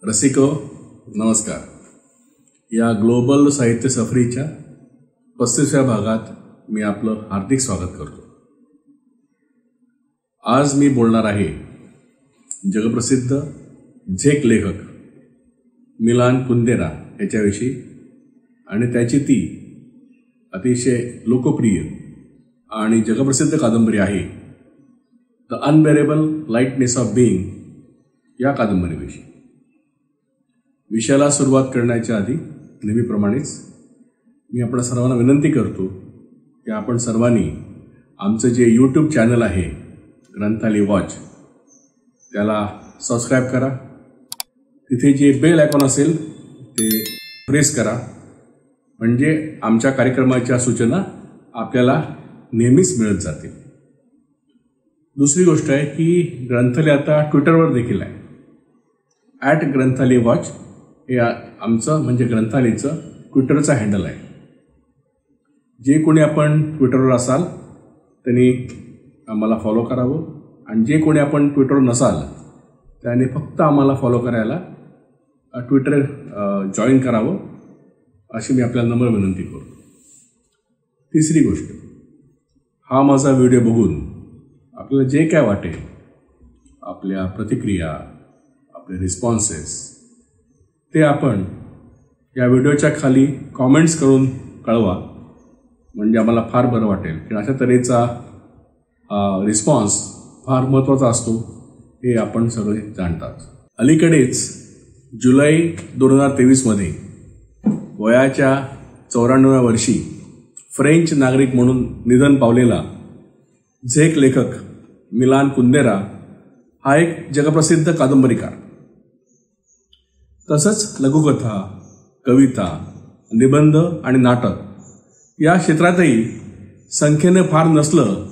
रसिको नमस्कार. या ग्लोबल साहित्य सफरीच्या 35व्या भागात मी आपलं हार्दिक स्वागत करतो. आज मी बोलणार आहे जगप्रसिद्ध झेक लेखक मिलान कुंदेरा याच्याविषयी आणि त्याची ती अतिशय लोकप्रिय आणि जगप्रसिद्ध कादंबरी आहे the unbearable lightness of being या कादंबरीविषयी. विषयाला सुरुवात करण्याच्या आधी नेहमीप्रमाणेच मी आपल्या सर्वांना विनंती करतो की आपण सर्वांनी आमचं जे यूट्यूब चॅनल आहे ग्रंथाली वॉच त्याला सबस्क्राईब करा. तिथे जे बेल आयकॉन असेल ते प्रेस करा म्हणजे आमच्या कार्यक्रमाच्या सूचना आपल्याला नेहमीच मिळत जातील. दुसरी गोष्ट आहे की ग्रंथाली आता ट्विटरवर देखील आहे. @ग्रंथाली वॉच हे आमचं म्हणजे ग्रंथालीचं ट्विटरचा हँडल आहे. जे कोणी आपण ट्विटरवर असाल त्यांनी आम्हाला फॉलो करावं आणि जे कोणी आपण ट्विटरवर नसाल त्याने फक्त आम्हाला फॉलो करायला ट्विटर जॉईन करावं अशी मी आपल्याला नम्र विनंती करतो. तिसरी गोष्ट, हा माझा व्हिडिओ बघून आपल्याला जे काय वाटेल आपल्या प्रतिक्रिया आपले रिस्पॉन्सेस ते आपण या व्हिडिओच्या खाली कॉमेंट्स करून कळवा म्हणजे आम्हाला फार बरं वाटेल की अशा तऱ्हेचा रिस्पॉन्स फार महत्त्वाचा असतो हे आपण सगळे जाणतात. अलीकडेच जुलै 2023मध्ये वयाच्या 94व्या वर्षी फ्रेंच नागरिक म्हणून निधन पावलेला झेक लेखक मिलान कुंदेरा हा एक जगप्रसिद्ध कादंबरीकार. तसंच लघुकथा, कविता, निबंध आणि नाटक या क्षेत्रातही संख्येने फार नसलं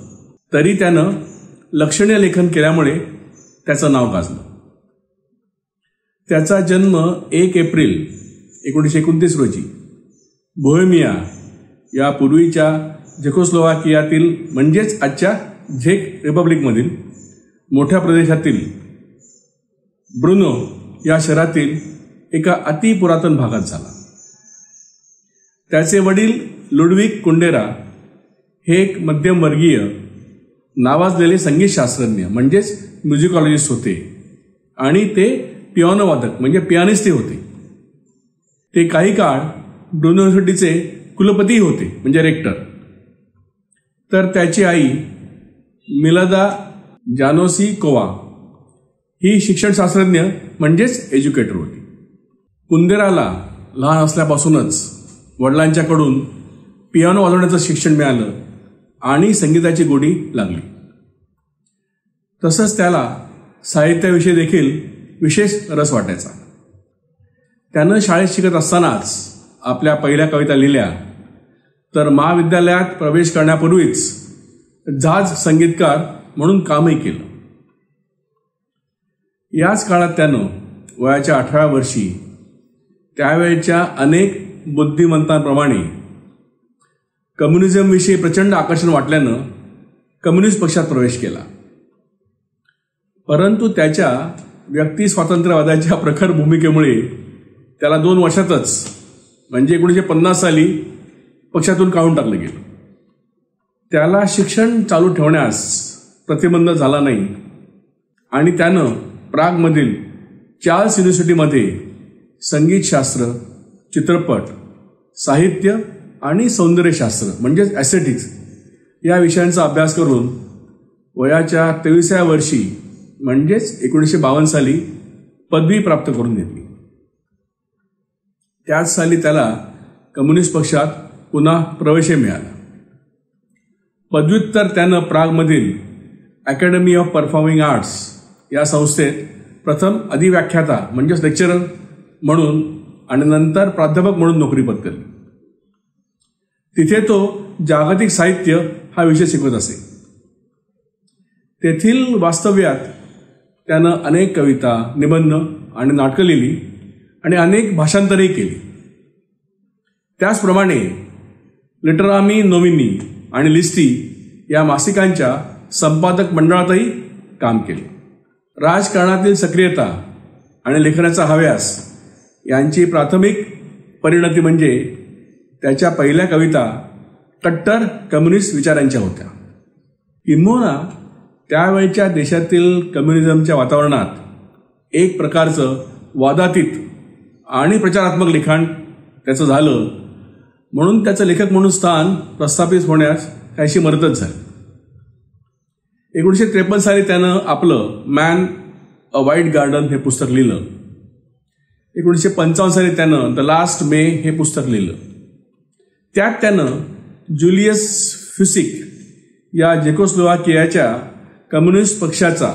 तरी त्यानं लक्षणीय लेखन केल्यामुळे त्याचं नाव गाजलं. त्याचा जन्म 1 एप्रिल 1929 रोजी बोहेमिया या पूर्वीच्या झेकोस्लोवाकियातील म्हणजेच आजच्या झेक रिपब्लिकमधील मोठ्या प्रदेशातील ब्रुनो या शहरातील एका अतिपुरातन भागात झाला. त्याचे वडील लुडविक कुंडेरा हे एक मध्यमवर्गीय नावाजलेले संगीतशास्त्रज्ञ म्हणजेच म्युझिकॉलॉजिस्ट होते आणि ते पियानो वादक म्हणजे पियानिस्टही होते. ते काही काळ ब्रुनो युनिव्हर्सिटीचे कुलपती होते म्हणजे रेक्टर. तर त्याची आई मिलादा जानोसिकोवा ही शिक्षणशास्त्रज्ञ म्हणजेच एज्युकेटर होती. कुंदेराला लहान असल्यापासूनच वडिलांच्याकडून पियानो वाजवण्याचं शिक्षण मिळालं आणि संगीताची गोडी लागली. तसंच त्याला साहित्याविषयी देखील विशेष रस वाटायचा. त्यानं शाळेत शिकत असतानाच आपल्या पहिल्या कविता लिहिल्या तर महाविद्यालयात प्रवेश करण्यापूर्वीच झाज संगीतकार म्हणून कामही केलं. याच काळात त्यानं वयाच्या 18व्या वर्षी त्यावेळच्या अनेक बुद्धिमंतांप्रमाणे कम्युनिझमविषयी प्रचंड आकर्षण वाटल्यानं कम्युनिस्ट पक्षात प्रवेश केला. परंतु त्याच्या व्यक्ती स्वातंत्र्यवादाच्या प्रखर भूमिकेमुळे त्याला 2 वर्षातच म्हणजे 1950 साली पक्षातून काढून टाकलं गेलं. त्याला शिक्षण चालू ठेवण्यास प्रतिबंध झाला नाही आणि त्यानं प्रागमधील चार्ल्स युनिव्हर्सिटीमध्ये संगीतशास्त्र, चित्रपट, साहित्य आणि सौंदर्यशास्त्र म्हणजेच ॲस्थेटिक्स या विषयांचा अभ्यास करून वयाच्या 23व्या वर्षी म्हणजेच 1952 साली पदवी प्राप्त करून घेतली. त्याच साली त्याला कम्युनिस्ट पक्षात पुन्हा प्रवेश मिळाला. पदव्युत्तर त्यानं प्रागमधील अकॅडमी ऑफ परफॉर्मिंग आर्ट्स या संस्थेत प्रथम अधिव्याख्याता म्हणजेच लेक्चरर म्हणून आणि नंतर प्राध्यापक म्हणून नोकरी पत्करली. तिथे तो जागतिक साहित्य हा विषय शिकवत असे. तेथील वास्तव्यात त्यानं अनेक कविता, निबंध आणि नाटकं लिहिली आणि अनेक भाषांतरही केली. त्याचप्रमाणे लिटरामी नोविनी आणि लिस्टी या मासिकांच्या संपादक मंडळातही काम केले. राजकारणातील सक्रियता आणि लेखनाचा हव्यास यांची प्राथमिक परिणती म्हणजे त्याच्या पहिल्या कविता कट्टर कम्युनिस्ट विचारांच्या होत्या. किंबहुना त्यावेळच्या देशातील कम्युनिझमच्या वातावरणात एक प्रकारचं वादातीत आणि प्रचारात्मक लिखाण त्याचं झालं, म्हणून त्याचं लेखक म्हणून स्थान प्रस्थापित होण्यास काहीशी मदतच झाली. 1953 साली त्यानं आपलं मॅन अ व्हाईट गार्डन हे पुस्तक लिहिलं. 1955 साली त्यानं द लास्ट मे हे पुस्तक लिहिलं. त्यात त्यानं ज्युलियस फ्युसिक या चेकोस्लोवाकियाच्या कम्युनिस्ट पक्षाचा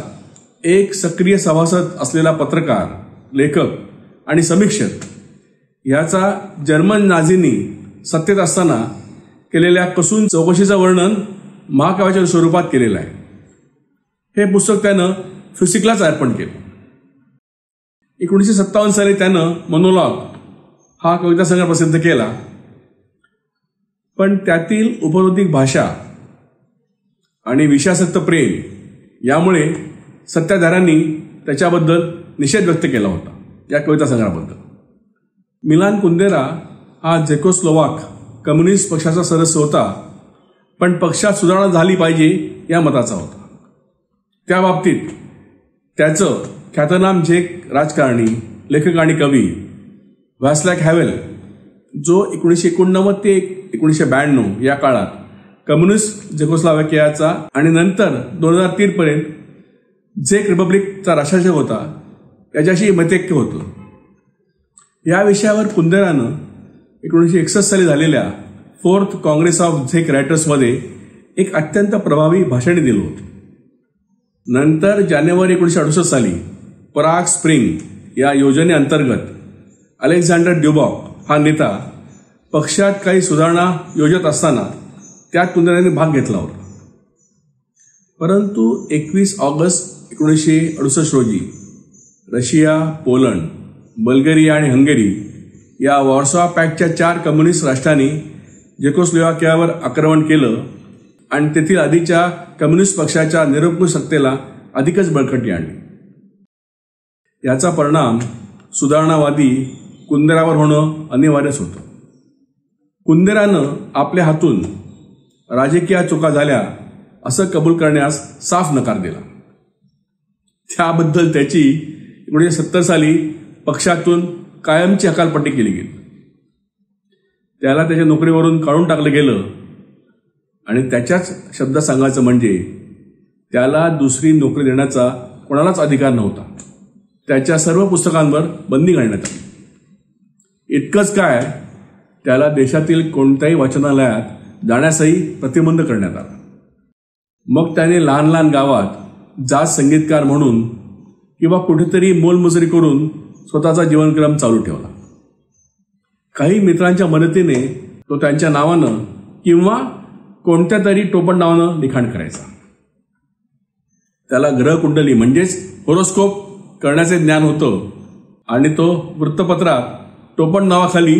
एक सक्रिय सभासद असलेला पत्रकार, लेखक आणि समीक्षक याचा जर्मन नाझींनी सत्तेत असताना केलेल्या कसून चौकशीचं वर्णन महाकाव्याच्या स्वरूपात केलेलं आहे. हे पुस्तक त्यानं फ्युसिकलाच अर्पण केलं. 1957 साली त्यानं मोनोलॉग हा कवितासंग्रह प्रसिद्ध केला, पण त्यातील उपरोधिक भाषा आणि विषयासक्त प्रेम यामुळे सत्ताधाऱ्यांनी त्याच्याबद्दल निषेध व्यक्त केला होता. या कवितासंग्रहाबद्दल मिलान कुंदेरा हा चेकोस्लोवाक कम्युनिस्ट पक्षाचा सदस्य होता, पण पक्षात सुधारणा झाली पाहिजे या मताचा होता. त्या बाबतीत त्याचं ख्यातनाम झेक राजकारणी, लेखक आणि कवी व्हास्लाक हॅवेल, जो 1989 ते 1992 या काळात कम्युनिस्ट चेकोस्लोवाकियाचा आणि नंतर 2003 पर्यंत झेक रिपब्लिकचा राष्ट्राध्यक्ष होता, त्याच्याशी मतैक्य होतं. या विषयावर कुंदेरानं 1961 साली झालेल्या 4th काँग्रेस ऑफ झेक रायटर्समध्ये एक अत्यंत प्रभावी भाषण दिलं होतं. नंतर जानेवारी 1968 साली पराग स्प्रिंग या योजनेअंतर्गत अलेक्झांडर ड्युबॉक हा नेता पक्षात काही सुधारणा योजत असताना त्यात कुंदेराने भाग घेतला होता. परंतु 21 ऑगस्ट 1968 रोजी रशिया, पोलंड, बल्गेरिया आणि हंगेरी या वॉर्सॉ पॅक्टच्या 4 कम्युनिस्ट राष्ट्रांनी चेकोस्लोवाकियावर आक्रमण केलं आणि तेथील आधीच्या कम्युनिस्ट पक्षाच्या निरंकुश सत्तेला अधिकच बळकटी आणली. याचा परिणाम सुधारणावादी कुंदेरावर होणं अनिवार्यच होतं. कुंदेरानं आपल्या हातून राजकीय चुका झाल्या असं कबूल करण्यास साफ नकार दिला. त्याबद्दल त्याची 1970 साली पक्षातून कायमची हकालपट्टी केली गेली. त्याला त्याच्या नोकरीवरून काढून टाकलं गेलं आणि त्याच्याच शब्दात सांगायचं म्हणजे त्याला दुसरी नोकरी देण्याचा कोणालाच अधिकार नव्हता. त्याच्या सर्व पुस्तकांवर बंदी घालण्यात आली. इतकंच काय, त्याला देशातील कोणत्याही वाचनालयात जाण्यासही प्रतिबंध करण्यात आला. मग त्याने लहान लहान गावात जात संगीतकार म्हणून किंवा कुठेतरी मोलमजुरी करून स्वतःचा जीवनक्रम चालू ठेवला. काही मित्रांच्या मदतीने तो त्यांच्या नावानं किंवा कोणत्या तरी टोपण नावानं लिखाण करायचा. त्याला ग्रहकुंडली म्हणजेच होरोस्कोप करण्याचे ज्ञान होतं आणि तो वृत्तपत्रात टोपण नावाखाली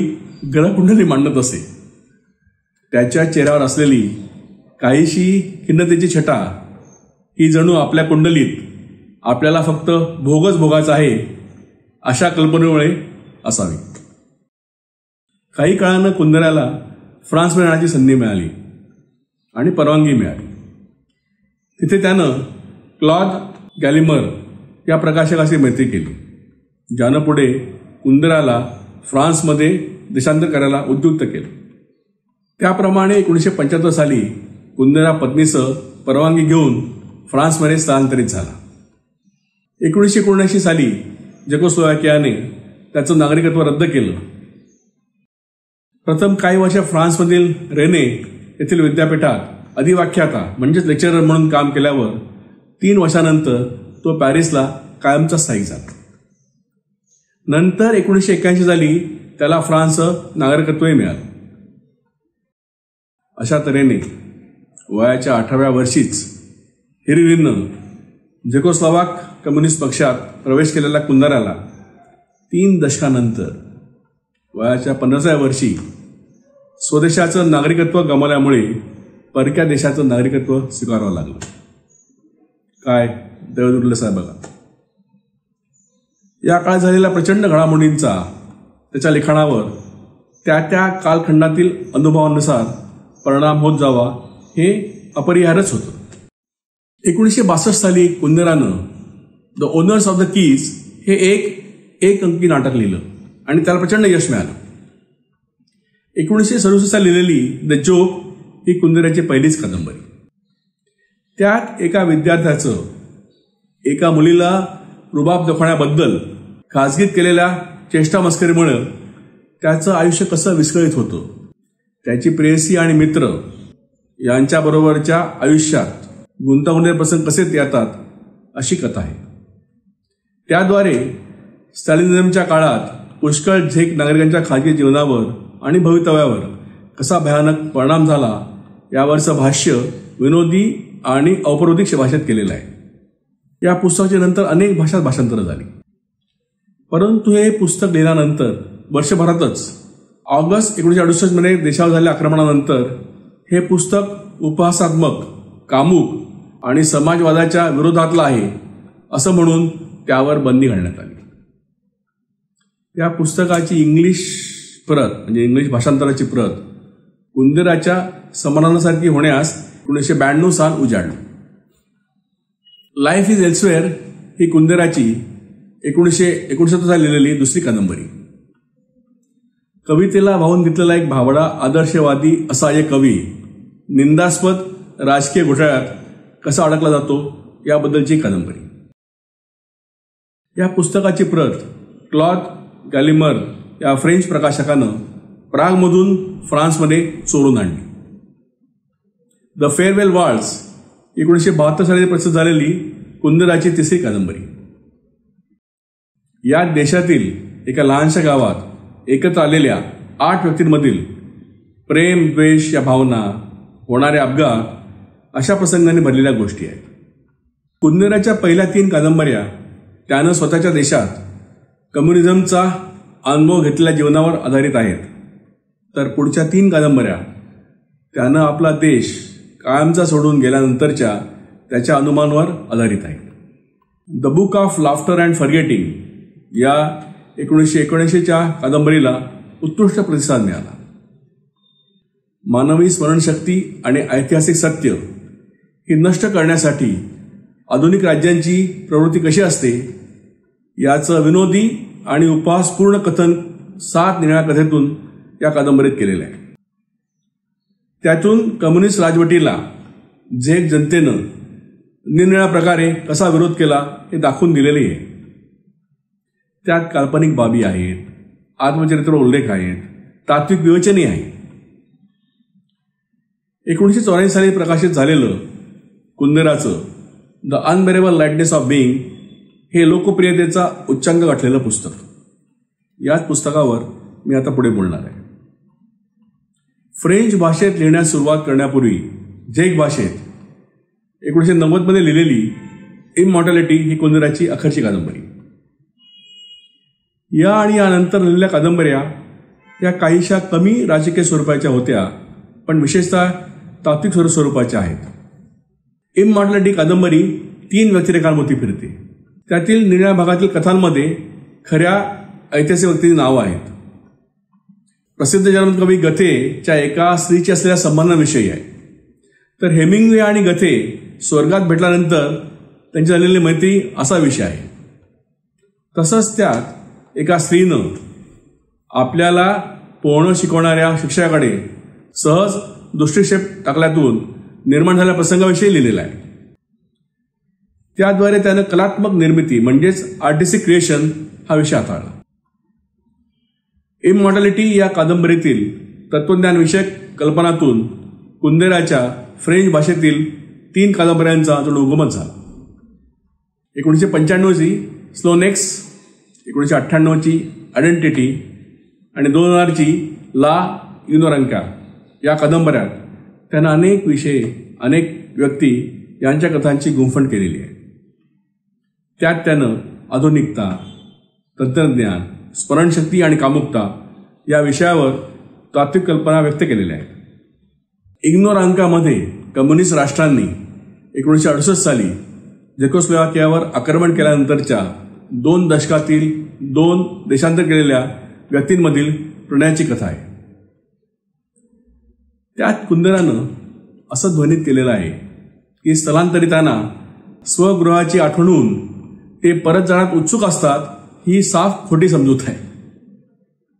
ग्रहकुंडली मांडत असे. त्याच्या चेहऱ्यावर असलेली काहीशी खिन्नतेची छटा ही जणू आपल्या कुंडलीत आपल्याला फक्त भोगच भोगायचा आहे अशा कल्पनेमुळे असावी. काही काळानं कुंदेराला फ्रान्समध्ये येण्याची संधी मिळाली आणि परवानगी मिळाली. तिथे त्यानं क्लॉद गॅलिमर या प्रकाशकाशी मैत्री केली, ज्यानं पुढे कुंदेराला फ्रान्समध्ये देशांतर करायला उद्युक्त केलं. त्याप्रमाणे 1975 साली कुंदेरा पत्नीसह परवानगी घेऊन फ्रान्समध्ये स्थलांतरित झाला. 1979 साली चेकोस्लोवाकियाने त्याचं नागरिकत्व रद्द केलं. प्रथम काही वर्ष फ्रान्समधील रेने येथील विद्यापीठात अधिव्याख्याता म्हणजेच लेक्चरर म्हणून काम केल्यावर 3 वर्षानंतर तो पॅरिसला कायमचा स्थायिक झाला. नंतर 1981 साली त्याला फ्रान्सचं नागरिकत्वही मिळालं. अशा तऱ्हेने वयाच्या 18व्या वर्षीच हिरिरीनं चेकोस्लोवाक कम्युनिस्ट पक्षात प्रवेश केलेल्या कुंदेराला 3 दशकानंतर वयाच्या 50व्या वर्षी स्वदेशाचं नागरिकत्व गमावल्यामुळे परक्या देशाचं नागरिकत्व स्वीकारावं लागलं. काय दैवदुर्दशा साहेब बघा. या काळात झालेल्या प्रचंड घडामोडींचा त्याच्या लिखाणावर त्या कालखंडातील अनुभवानुसार परिणाम होत जावा हे अपरिहार्यच होतं. 1962 साली कुंदेरानं the owners of the keys हे एक अंकी नाटक लिहिलं आणि त्याला प्रचंड यश मिळालं. 1967 साली लिहिलेली द जोक ही कुंदेराची पहिलीच कादंबरी. त्यात एका विद्यार्थ्याचं एका मुलीला रुबाब दाखवण्याबद्दल खाजगीत केलेल्या चेष्टामस्करीमुळे त्याचं आयुष्य कसं विस्कळीत होतं, त्याची प्रेयसी आणि मित्र यांच्याबरोबरच्या आयुष्यात गुंतागुंतीचे प्रसंग कसे येतात अशी कथा आहे. त्याद्वारे स्टॅलिनिझमच्या काळात पुष्कळ झेक नागरिकांच्या खाजगी जीवनावर आणि भवितव्यावर कसा भयानक परिणाम झाला यावरचं भाष्य विनोदी आणि औपरोधिक भाषेत केलेलं आहे. या पुस्तकाची नंतर अनेक भाषात भाषांतरं झाली. परंतु हे पुस्तक लिहिल्यानंतर वर्षभरातच ऑगस्ट 1968 मध्ये देशावर झालेल्या आक्रमणानंतर हे पुस्तक उपहासात्मक, कामुक आणि समाजवादाच्या विरोधातलं आहे असं म्हणून त्यावर बंदी घालण्यात आली. या पुस्तकाची इंग्लिश प्रत म्हणजे इंग्लिश भाषांतराची प्रत कुंदेराच्या समानासारखी होण्यास 1992 साल उजाडली. लाईफ इज एल्सवेअर ही कुंदेराची 1969 साली लिहिलेली दुसरी कादंबरी. कवितेला वाहून घेतलेला एक भाबडा आदर्शवादी असा एक कवी निंदास्पद राजकीय घोटाळ्यात कसा अडकला जातो याबद्दलची कादंबरी. या पुस्तकाची प्रत क्लॉद गॅलिमर या फ्रेंच प्रकाशकानं प्रागमधून फ्रान्समध्ये चोरून आणली. द फेअरवेल वॉल्स 1972 साली प्रसिद्ध झालेली कुंदेराची तिसरी कादंबरी. या देशातील एका लहानशा गावात एकत्र आलेल्या 8 व्यक्तींमधील प्रेम, द्वेष या भावना, होणारे अपघात अशा प्रसंगाने भरलेल्या गोष्टी आहेत. कुंदेराच्या पहिल्या 3 कादंबऱ्या त्यानं स्वतःच्या देशात कम्युनिझमचा अनुभव घेतलेल्या जीवनावर आधारित आहेत, तर पुढच्या 3 कादंबऱ्या त्यानं आपला देश कायमचा सोडून गेल्यानंतरच्या त्याच्या अनुमानावर आधारित आहेत. The book of laughter and forgetting या 1979च्या कादंबरीला उत्कृष्ट प्रतिसाद मिळाला. मानवी स्मरणशक्ती आणि ऐतिहासिक सत्य ही नष्ट करण्यासाठी आधुनिक राज्यांची प्रवृत्ती कशी असते याचं विनोदी आणि उपहासपूर्ण कथन 7 निळ्या कथेतून या कादंबरीत केलेलं आहे. त्यातून कम्युनिस्ट राजवटीला झेक जनतेनं निरनिराळ्या प्रकारे कसा विरोध केला हे दाखवून दिलेले आहे. त्यात काल्पनिक बाबी आहेत, आत्मचरित्र उल्लेख आहेत, तात्विक विवेचने आहेत. 1984 साली प्रकाशित झालेलं कुंदेराचं the unbearable lightness of being हे लोकप्रियतेचा उच्चांक गाठलेलं पुस्तक. याच पुस्तकावर मी आता पुढे बोलणार आहे. फ्रेंच भाषेत लिहिण्यास सुरुवात करण्यापूर्वी झेक भाषेत 1990 मध्ये लिहिलेली इमॉर्टॅलिटी ही कुंदेराची अखेरची कादंबरी. या आणि यानंतर लिहिलेल्या कादंबऱ्या या काहीशा कमी राजकीय स्वरूपाच्या होत्या, पण विशेषतः तात्विक स्वरूपाच्या आहेत. इमॉर्टॅलिटी कादंबरी 3 व्यक्तिरेखांभोवती फिरते. त्यातील निळ्या भागातील कथांमध्ये खऱ्या ऐतिहासिक व्यक्तींची नावं आहेत. प्रसिद्ध जर्मन कवी गथेच्या एका स्त्रीची असलेल्या संबंधांविषयी आहे, तर हेमिंग्वे आणि गथे स्वर्गात भेटल्यानंतर त्यांची झालेली मैत्री असा विषय आहे. तसंच त्यात एका स्त्रीनं आपल्याला पोहणं शिकवणाऱ्या शिक्षकाकडे सहज दृष्टिक्षेप टाकल्यातून निर्माण झालेल्या प्रसंगाविषयी लिहिलेला आहे. त्याद्वारे त्यानं कलात्मक निर्मिती म्हणजेच आर्टिस्टिक क्रिएशन हा विषय हाताळला. इमॉर्टॅलिटी या कादंबरीतील तत्वज्ञानविषयक कल्पनातून कुंदेराच्या फ्रेंच भाषेतील 3 कादंबऱ्यांचा जो उगमच झाला. 1995ची स्लोनेक्स, 1998ची आयडेंटिटी आणि 2000ची ला युनोरंका या कादंबऱ्यात त्यानं अनेक विषय, अनेक व्यक्ती यांच्या कथांची गुंफण केलेली आहे. त्यात त्यानं आधुनिकता, तंत्रज्ञान, स्मरणशक्ती आणि कामुकता या विषयावर तात्विक कल्पना व्यक्त केलेल्या आहेत. इग्नोर अंकामध्ये कम्युनिस्ट राष्ट्रांनी 1968 साली झेकोस्लोवाकियावर आक्रमण केल्यानंतरच्या 2 दशकातील 2 देशांतर केलेल्या व्यक्तींमधील प्रणयाची कथा आहे. त्यात कुंदेरानं असं ध्वनित केलेलं आहे की स्थलांतरितांना स्वगृहाची आठवण होऊन ते परत जाण्यात उत्सुक असतात ही साफ खोटी समजूत आहे.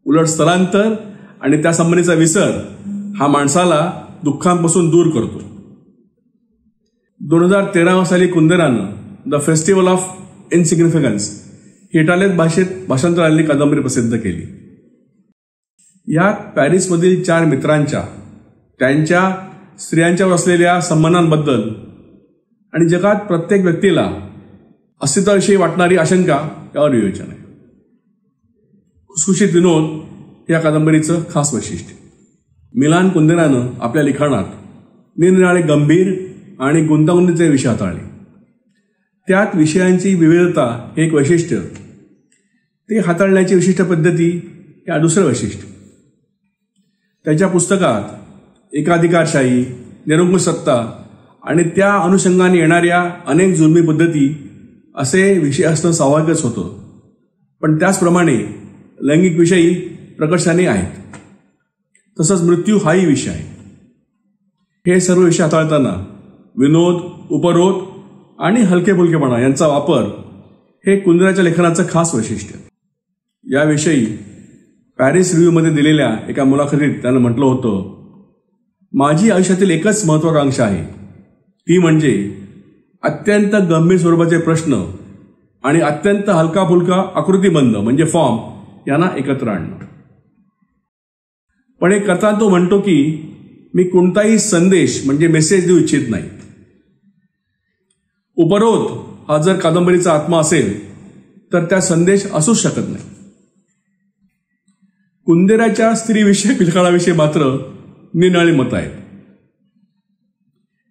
उलट स्थलांतर आणि त्यासंबंधीचा विसर हा माणसाला दुःखांपासून दूर करतो. 2013 साली कुंदेरानं द फेस्टिवल ऑफ इनसिग्निफिकन्स ही इटालियन भाषेत भाषांतर आलेली कादंबरी प्रसिद्ध केली. यात पॅरिसमधील 4 मित्रांच्या त्यांच्या स्त्रियांच्यावर असलेल्या संबंधांबद्दल आणि जगात प्रत्येक व्यक्तीला अस्तित्वाविषयी वाटणारी आशंका यावर विवेचन आहे. खुसखुशीत विनोद या कादंबरीचं खास वैशिष्ट्य. मिलान कुंदेरानं आपल्या लिखाणात निरनिराळे गंभीर आणि गुंतागुंतीचे विषय हाताळले. त्यात विषयांची विविधता हे एक वैशिष्ट्य, ते हाताळण्याची विशिष्ट पद्धती या दुसरं वैशिष्ट्य. त्याच्या पुस्तकात एकाधिकारशाही, निरंकुश सत्ता आणि त्या अनुषंगाने येणाऱ्या अनेक जुलमी पद्धती असे विषय असणं स्वाभाविकच होतं. पण त्याचप्रमाणे लैंगिक विषयी प्रकर्षाने आहेत. तसंच मृत्यू हाही विषय आहे. हे सर्व विषय हाताळताना विनोद, उपरोध आणि हलकेफुलकेपणा यांचा वापर हे कुंदेराच्या लेखनाचं खास वैशिष्ट्य. याविषयी पॅरिस रिव्ह्यूमध्ये दिलेल्या एका मुलाखतीत त्यानं म्हटलं होतं, माझी आयुष्यातील एकच महत्त्वाकांक्षा आहे, ती म्हणजे अत्यंत गंभीर स्वरूपाचे प्रश्न आणि अत्यंत हलका फुलका आकृतीबंध म्हणजे फॉर्म यांना एकत्र आणणं. पण हे करताना तो म्हणतो की मी कोणताही संदेश म्हणजे मेसेज देऊ इच्छित नाही. उपरोध हा जर कादंबरीचा आत्मा असेल तर त्या संदेश असूच शकत नाही. कुंदेराच्या स्त्रीविषयक लिखाणाविषयी मात्र निराळी मतं आहेत.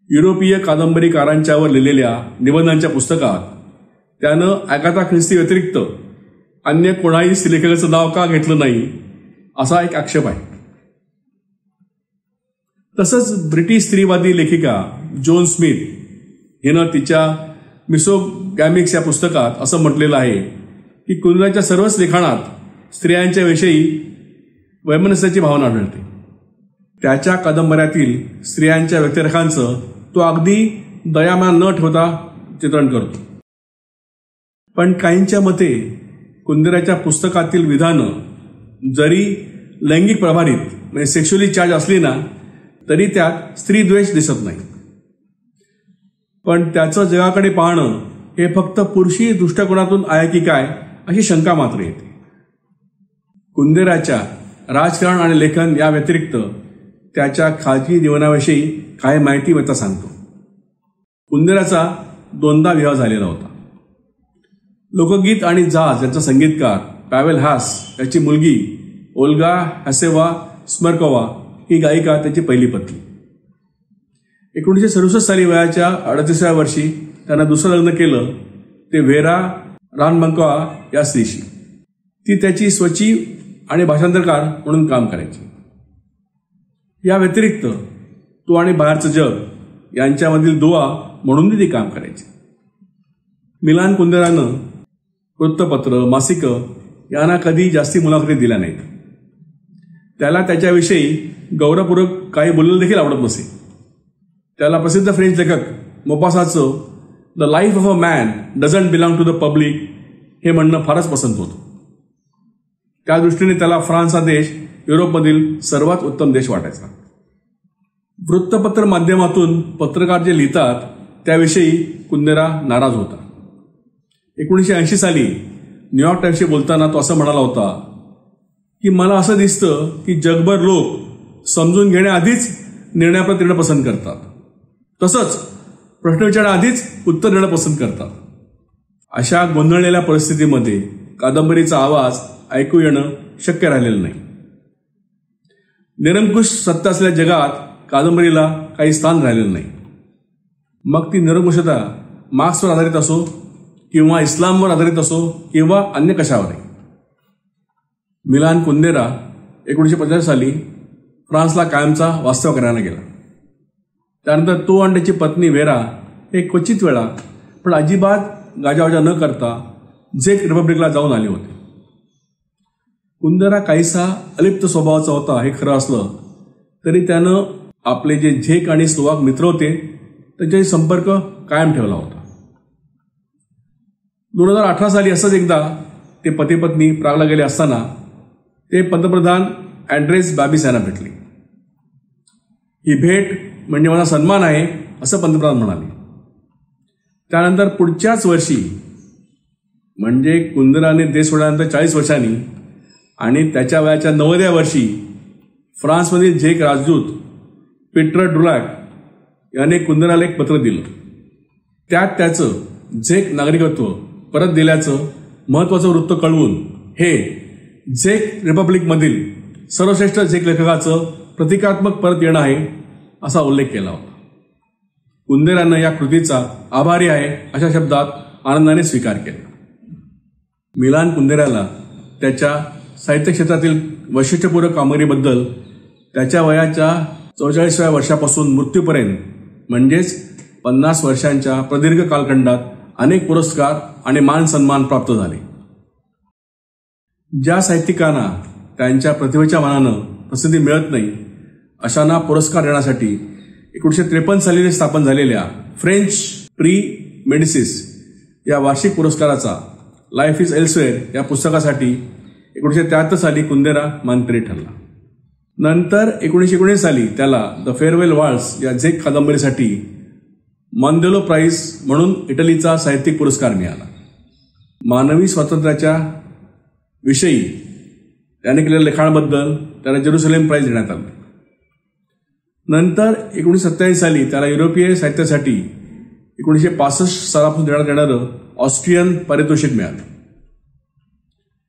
युरोपीय कादंबरीकारांच्यावर लिहिलेल्या निबंधांच्या पुस्तकात त्यानं अगाथा ख्रिस्ती व्यतिरिक्त अन्य कोणाही स्त्रीलेखकाचं नाव का घेतलं नाही असा एक आक्षेप आहे. तसंच ब्रिटिश स्त्रीवादी लेखिका जोन स्मिथ हिनं तिच्या मिसोगॅमिक्स या पुस्तकात असं म्हटलेलं आहे की कुंदेराच्या सर्वच लिखाणात स्त्रियांच्या विषयी वैमनस्याची भावना आढळते. त्याच्या कादंबऱ्यातील स्त्रियांच्या व्यक्तिरेखांचं तो अगदी दयामान न ठेवता चित्रण करतो. पण काहींच्या मते कुंदेराच्या पुस्तकातील विधानं जरी लैंगिक प्रभारित म्हणजे सेक्शुअली चार्ज असली ना तरी त्यात स्त्रीद्वेष दिसत नाही. पण त्याचं जगाकडे पाहणं हे फक्त पुरुषी दृष्टिकोनातून आहे की काय अशी शंका मात्र येते. कुंदेराच्या राजकारण आणि लेखन या व्यतिरिक्त त्याच्या खाजगी जीवनाविषयी काही माहिती मी आता सांगतो. कुंदेराचा 2दा विवाह झालेला होता. लोकगीत आणि जाज यांचा संगीतकार पॅवेल हास याची मुलगी ओल्गा हॅसेवा स्मरकोवा ही गायिका त्याची पहिली पत्नी. 1967 साली वयाच्या 38व्या वर्षी त्यानं दुसरं लग्न केलं, ते व्हेरा रानबंकोवा या स्त्रीशी. ती त्याची स्वची आणि भाषांतरकार म्हणून काम करायची. या व्यतिरिक्त तो आणि बाहेरचं जग यांच्यामधील दुवा म्हणून ती काम करायची. मिलान कुंदेरानं वृत्तपत्र, मासिकं यांना कधी जास्ती मुलाखती दिल्या नाहीत. त्याला त्याच्याविषयी गौरवपूर्वक काही बोललेलं देखील आवडत नसे. त्याला प्रसिद्ध फ्रेंच लेखक मोपासाचं the life of a man doesn't belong to the public हे म्हणणं फारच पसंत होतं. त्या दृष्टीने त्याला फ्रान्स हा देश युरोपमधील सर्वात उत्तम देश वाटायचा. वृत्तपत्र माध्यमातून पत्रकार जे लिहितात त्याविषयी कुंदेरा नाराज होता. 1980 साली न्यूयॉर्क टाइम्सशी बोलताना तो असं म्हणाला होता की मला असं दिसतं की जगभर लोक समजून घेण्याआधीच निर्णयाप्रत येणं पसंत करतात, तसंच प्रश्न विचारण्याआधीच उत्तर देणं पसंत करतात. अशा गोंधळलेल्या परिस्थितीमध्ये कादंबरीचा आवाज ऐकू येणं शक्य राहिलेलं नाही. निरंकुश सत्ता असलेल्या जगात कादंबरीला काही स्थान राहिलेलं नाही. मग ती निरंकुशता मार्क्सवर आधारित असो किंवा इस्लामवर आधारित असो किंवा अन्य कशावरही. मिलान कुंदेरा 1950 साली फ्रान्सला कायमचा वास्तव्य करायला गेला. त्यानंतर तो आणि त्याची पत्नी वेरा हे क्वचित वेळा पण अजिबात गाजावाजा न करता झेक रिपब्लिकला जाऊन आले होते. कुंदेरा काहीसा अलिप्त स्वभावाचा होता हे खरं असलं तरी त्यानं आपले जे झेक आणि स्लोवाक मित्र होते त्यांच्याशी संपर्क कायम ठेवला होता. 2018 साली असंच एकदा ते पती पत्नी प्रागला गेले असताना ते पंतप्रधान अँड्रेस बाबिस यांना भेटले. ही भेट म्हणजे मला सन्मान आहे असं पंतप्रधान म्हणाले. त्यानंतर पुढच्याच वर्षी म्हणजे कुंदेराने देश सोडल्यानंतर 40 वर्षांनी आणि त्याच्या वयाच्या 90व्या वर्षी फ्रान्समधील झेक राजदूत पीटर डुलॅक याने कुंदेराला एक पत्र दिलं. त्यात त्याचं झेक नागरिकत्व परत दिल्याचं महत्त्वाचं वृत्त कळवून हे झेक रिपब्लिकमधील सर्वश्रेष्ठ झेक लेखकाचं प्रतिकात्मक परत येणं आहे असा उल्लेख केला होता. कुंदेरानं या कृतीचा आभारी आहे अशा शब्दात आनंदाने स्वीकार केला. मिलान कुंदेराला त्याच्या साहित्य क्षेत्रातील वैशिष्ट्यपूर्ण कामगिरीबद्दल त्याच्या वयाच्या 44व्या वर्षापासून मृत्यूपर्यंत म्हणजेच 50 वर्षांच्या प्रदीर्घ कालखंडात अनेक पुरस्कार आणि मान सन्मान प्राप्त झाले. ज्या साहित्यिकांना त्यांच्या प्रतिभेच्या मानानं प्रसिद्धी मिळत नाही अशांना पुरस्कार देण्यासाठी 1953 साली स्थापन झालेल्या फ्रेंच प्री मेडिसिस या वार्षिक पुरस्काराचा लाईफ इज एल्सवेअर या पुस्तकासाठी 1973 साली कुंदेरा मानकरी ठरला. नंतर 1919 साली त्याला द फेअरवेल वॉल्स या झेक कादंबरीसाठी मॉन्देलो प्राइज म्हणून इटलीचा साहित्यिक पुरस्कार मिळाला. मानवी स्वातंत्र्याच्या विषयी त्याने केलेल्या लेखांबद्दल त्याला जेरुसलेम प्राइज देण्यात आलं. नंतर 1927 साली त्याला युरोपीय साहित्यासाठी 1965 सालापासून देण्यात येणारं ऑस्ट्रियन पारितोषिक मिळालं.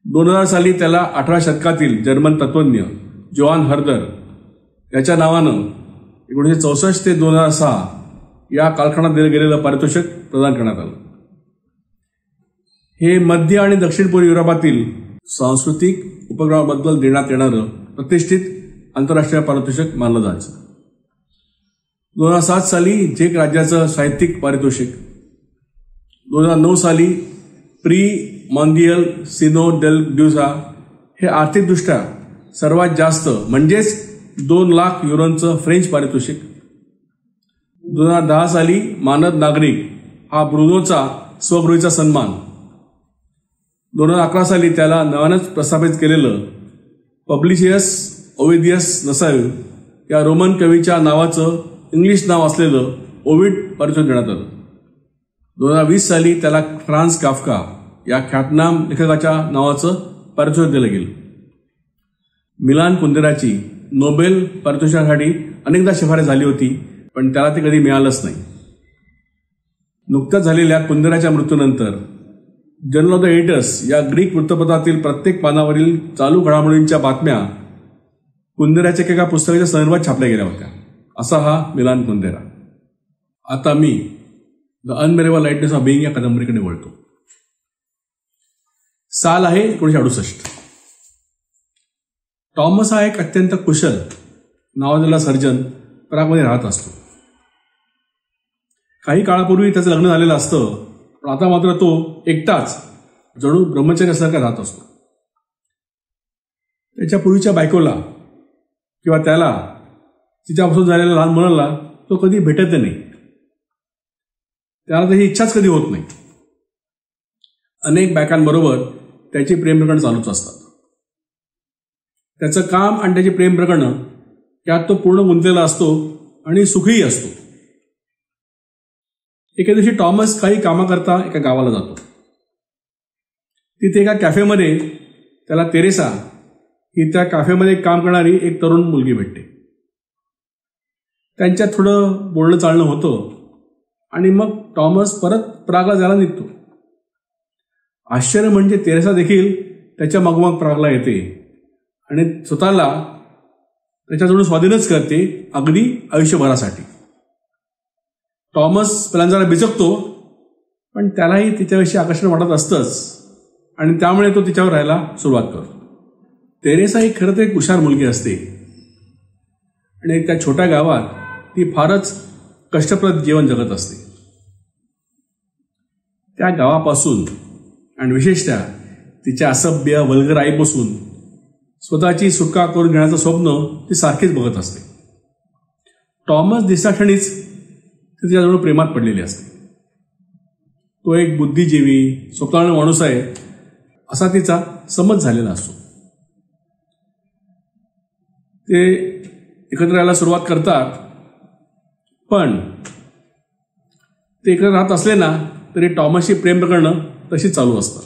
2000 साली त्याला 18व्या शतकातील जर्मन तत्त्वज्ञ जोहान हर्दर याच्या नावानं 1964 ते 2006 या कालखंडात दिलं गेलेलं पारितोषिक प्रदान करण्यात आलं. हे मध्य आणि दक्षिण पूर्व युरोपातील सांस्कृतिक उपक्रमाबद्दल देण्यात येणारं प्रतिष्ठित आंतरराष्ट्रीय पारितोषिक मानलं जायचं. 2007 साली झेक राज्याचं साहित्यिक पारितोषिक, 2009 साली प्री मॉन्दियल सिनो डेल ड्युसा हे आर्थिकदृष्ट्या सर्वात जास्त म्हणजेच 2 लाख युरोंचं फ्रेंच पारितोषिक, 2010 साली मानद नागरिक हा ब्रुनोचा स्वगृहीचा सन्मान, 2011 साली त्याला नव्यानंच प्रस्थापित केलेलं पब्लिशियस ओविदियस नसायू या रोमन कवीच्या नावाचं इंग्लिश नाव असलेलं ओविड पारितोषिक देण्यात आलं. 2020 साली त्याला फ्रान्स काफ्का या ख्यातनाम लेखकाच्या नावाचं पारितोषिक दिलं गेलं. मिलान कुंदेराची नोबेल पारितोषिकासाठी अनेकदा शिफारस झाली होती पण त्याला ते कधी मिळालंच नाही. नुकत्याच झालेल्या कुंदेराच्या मृत्यूनंतर जर्नल ऑफ द एडिटर्स या ग्रीक वृत्तपत्रातील प्रत्येक पानावरील चालू घडामोडींच्या बातम्या कुंदेराच्या एका पुस्तकाच्या संदर्भात छापल्या गेल्या होत्या. असा हा मिलान कुंदेरा. आता me the unbearable lightness of being या कादंबरीकडे वळतो. साल आहे 1968. टॉमस हा एक अत्यंत कुशल नावाजलेला सर्जन प्रागमध्ये राहत असतो. काही काळापूर्वी त्याचं लग्न झालेलं असतं पण आता मात्र तो एकटाच जणू ब्रह्मचर्यासारखा राहत असतो. त्याच्या पूर्वीच्या बायकोला किंवा त्याला तिच्यापासून झालेल्या लहान मुलाला तो कधी भेटत नाही. त्याला त्याची इच्छाच कधी होत नाही. अनेक बायकांबरोबर त्याची प्रेमप्रकरणं चालूच असतात. त्याचं काम आणि त्याची प्रेमप्रकरणं यात तो पूर्ण गुंतलेला असतो आणि सुखीही असतो. एके दिवशी टॉमस काही कामाकरता एका गावाला जातो. तिथे एका कॅफेमध्ये त्याला तेरेसा ही त्या कॅफेमध्ये काम करणारी एक तरुण मुलगी भेटते. त्यांच्यात थोडं बोलणं चालणं होतं आणि मग टॉमस परत प्रागला जायला निघतो. आश्चर्य म्हणजे तेरेसा देखील त्याच्या मागोमाग प्रागला येते आणि स्वतःला त्याच्याजवळ स्वाधीनच करते अगदी आयुष्यभरासाठी. टॉमस पहिल्यांदा जरा बिचकतो पण त्यालाही तिच्याविषयी आकर्षण वाटत असतंच आणि त्यामुळे तो तिच्यावर राहायला सुरुवात करतो. तेरेसा ही खरं तर एक हुशार मुलगी असते आणि त्या छोट्या गावात ती फारच कष्टप्रद जीवन जगत असते. त्या गावापासून आणि विशेषतः तिच्या असभ्य वल्गर आईपासून स्वतःची सुटका करून घेण्याचं स्वप्न ती सारखीच बघत असते. टॉमस दिसल्याक्षणीच ती तिच्याजवळ प्रेमात पडलेली असते. तो एक बुद्धिजीवी स्वप्नाळू माणूस आहे असा तिचा समज झालेला असतो. ते एकत्र राहायला सुरुवात करतात, पण ते एकत्र राहत असले ना तरी टॉमसची प्रेम प्रकरणं तशी चालू असतात.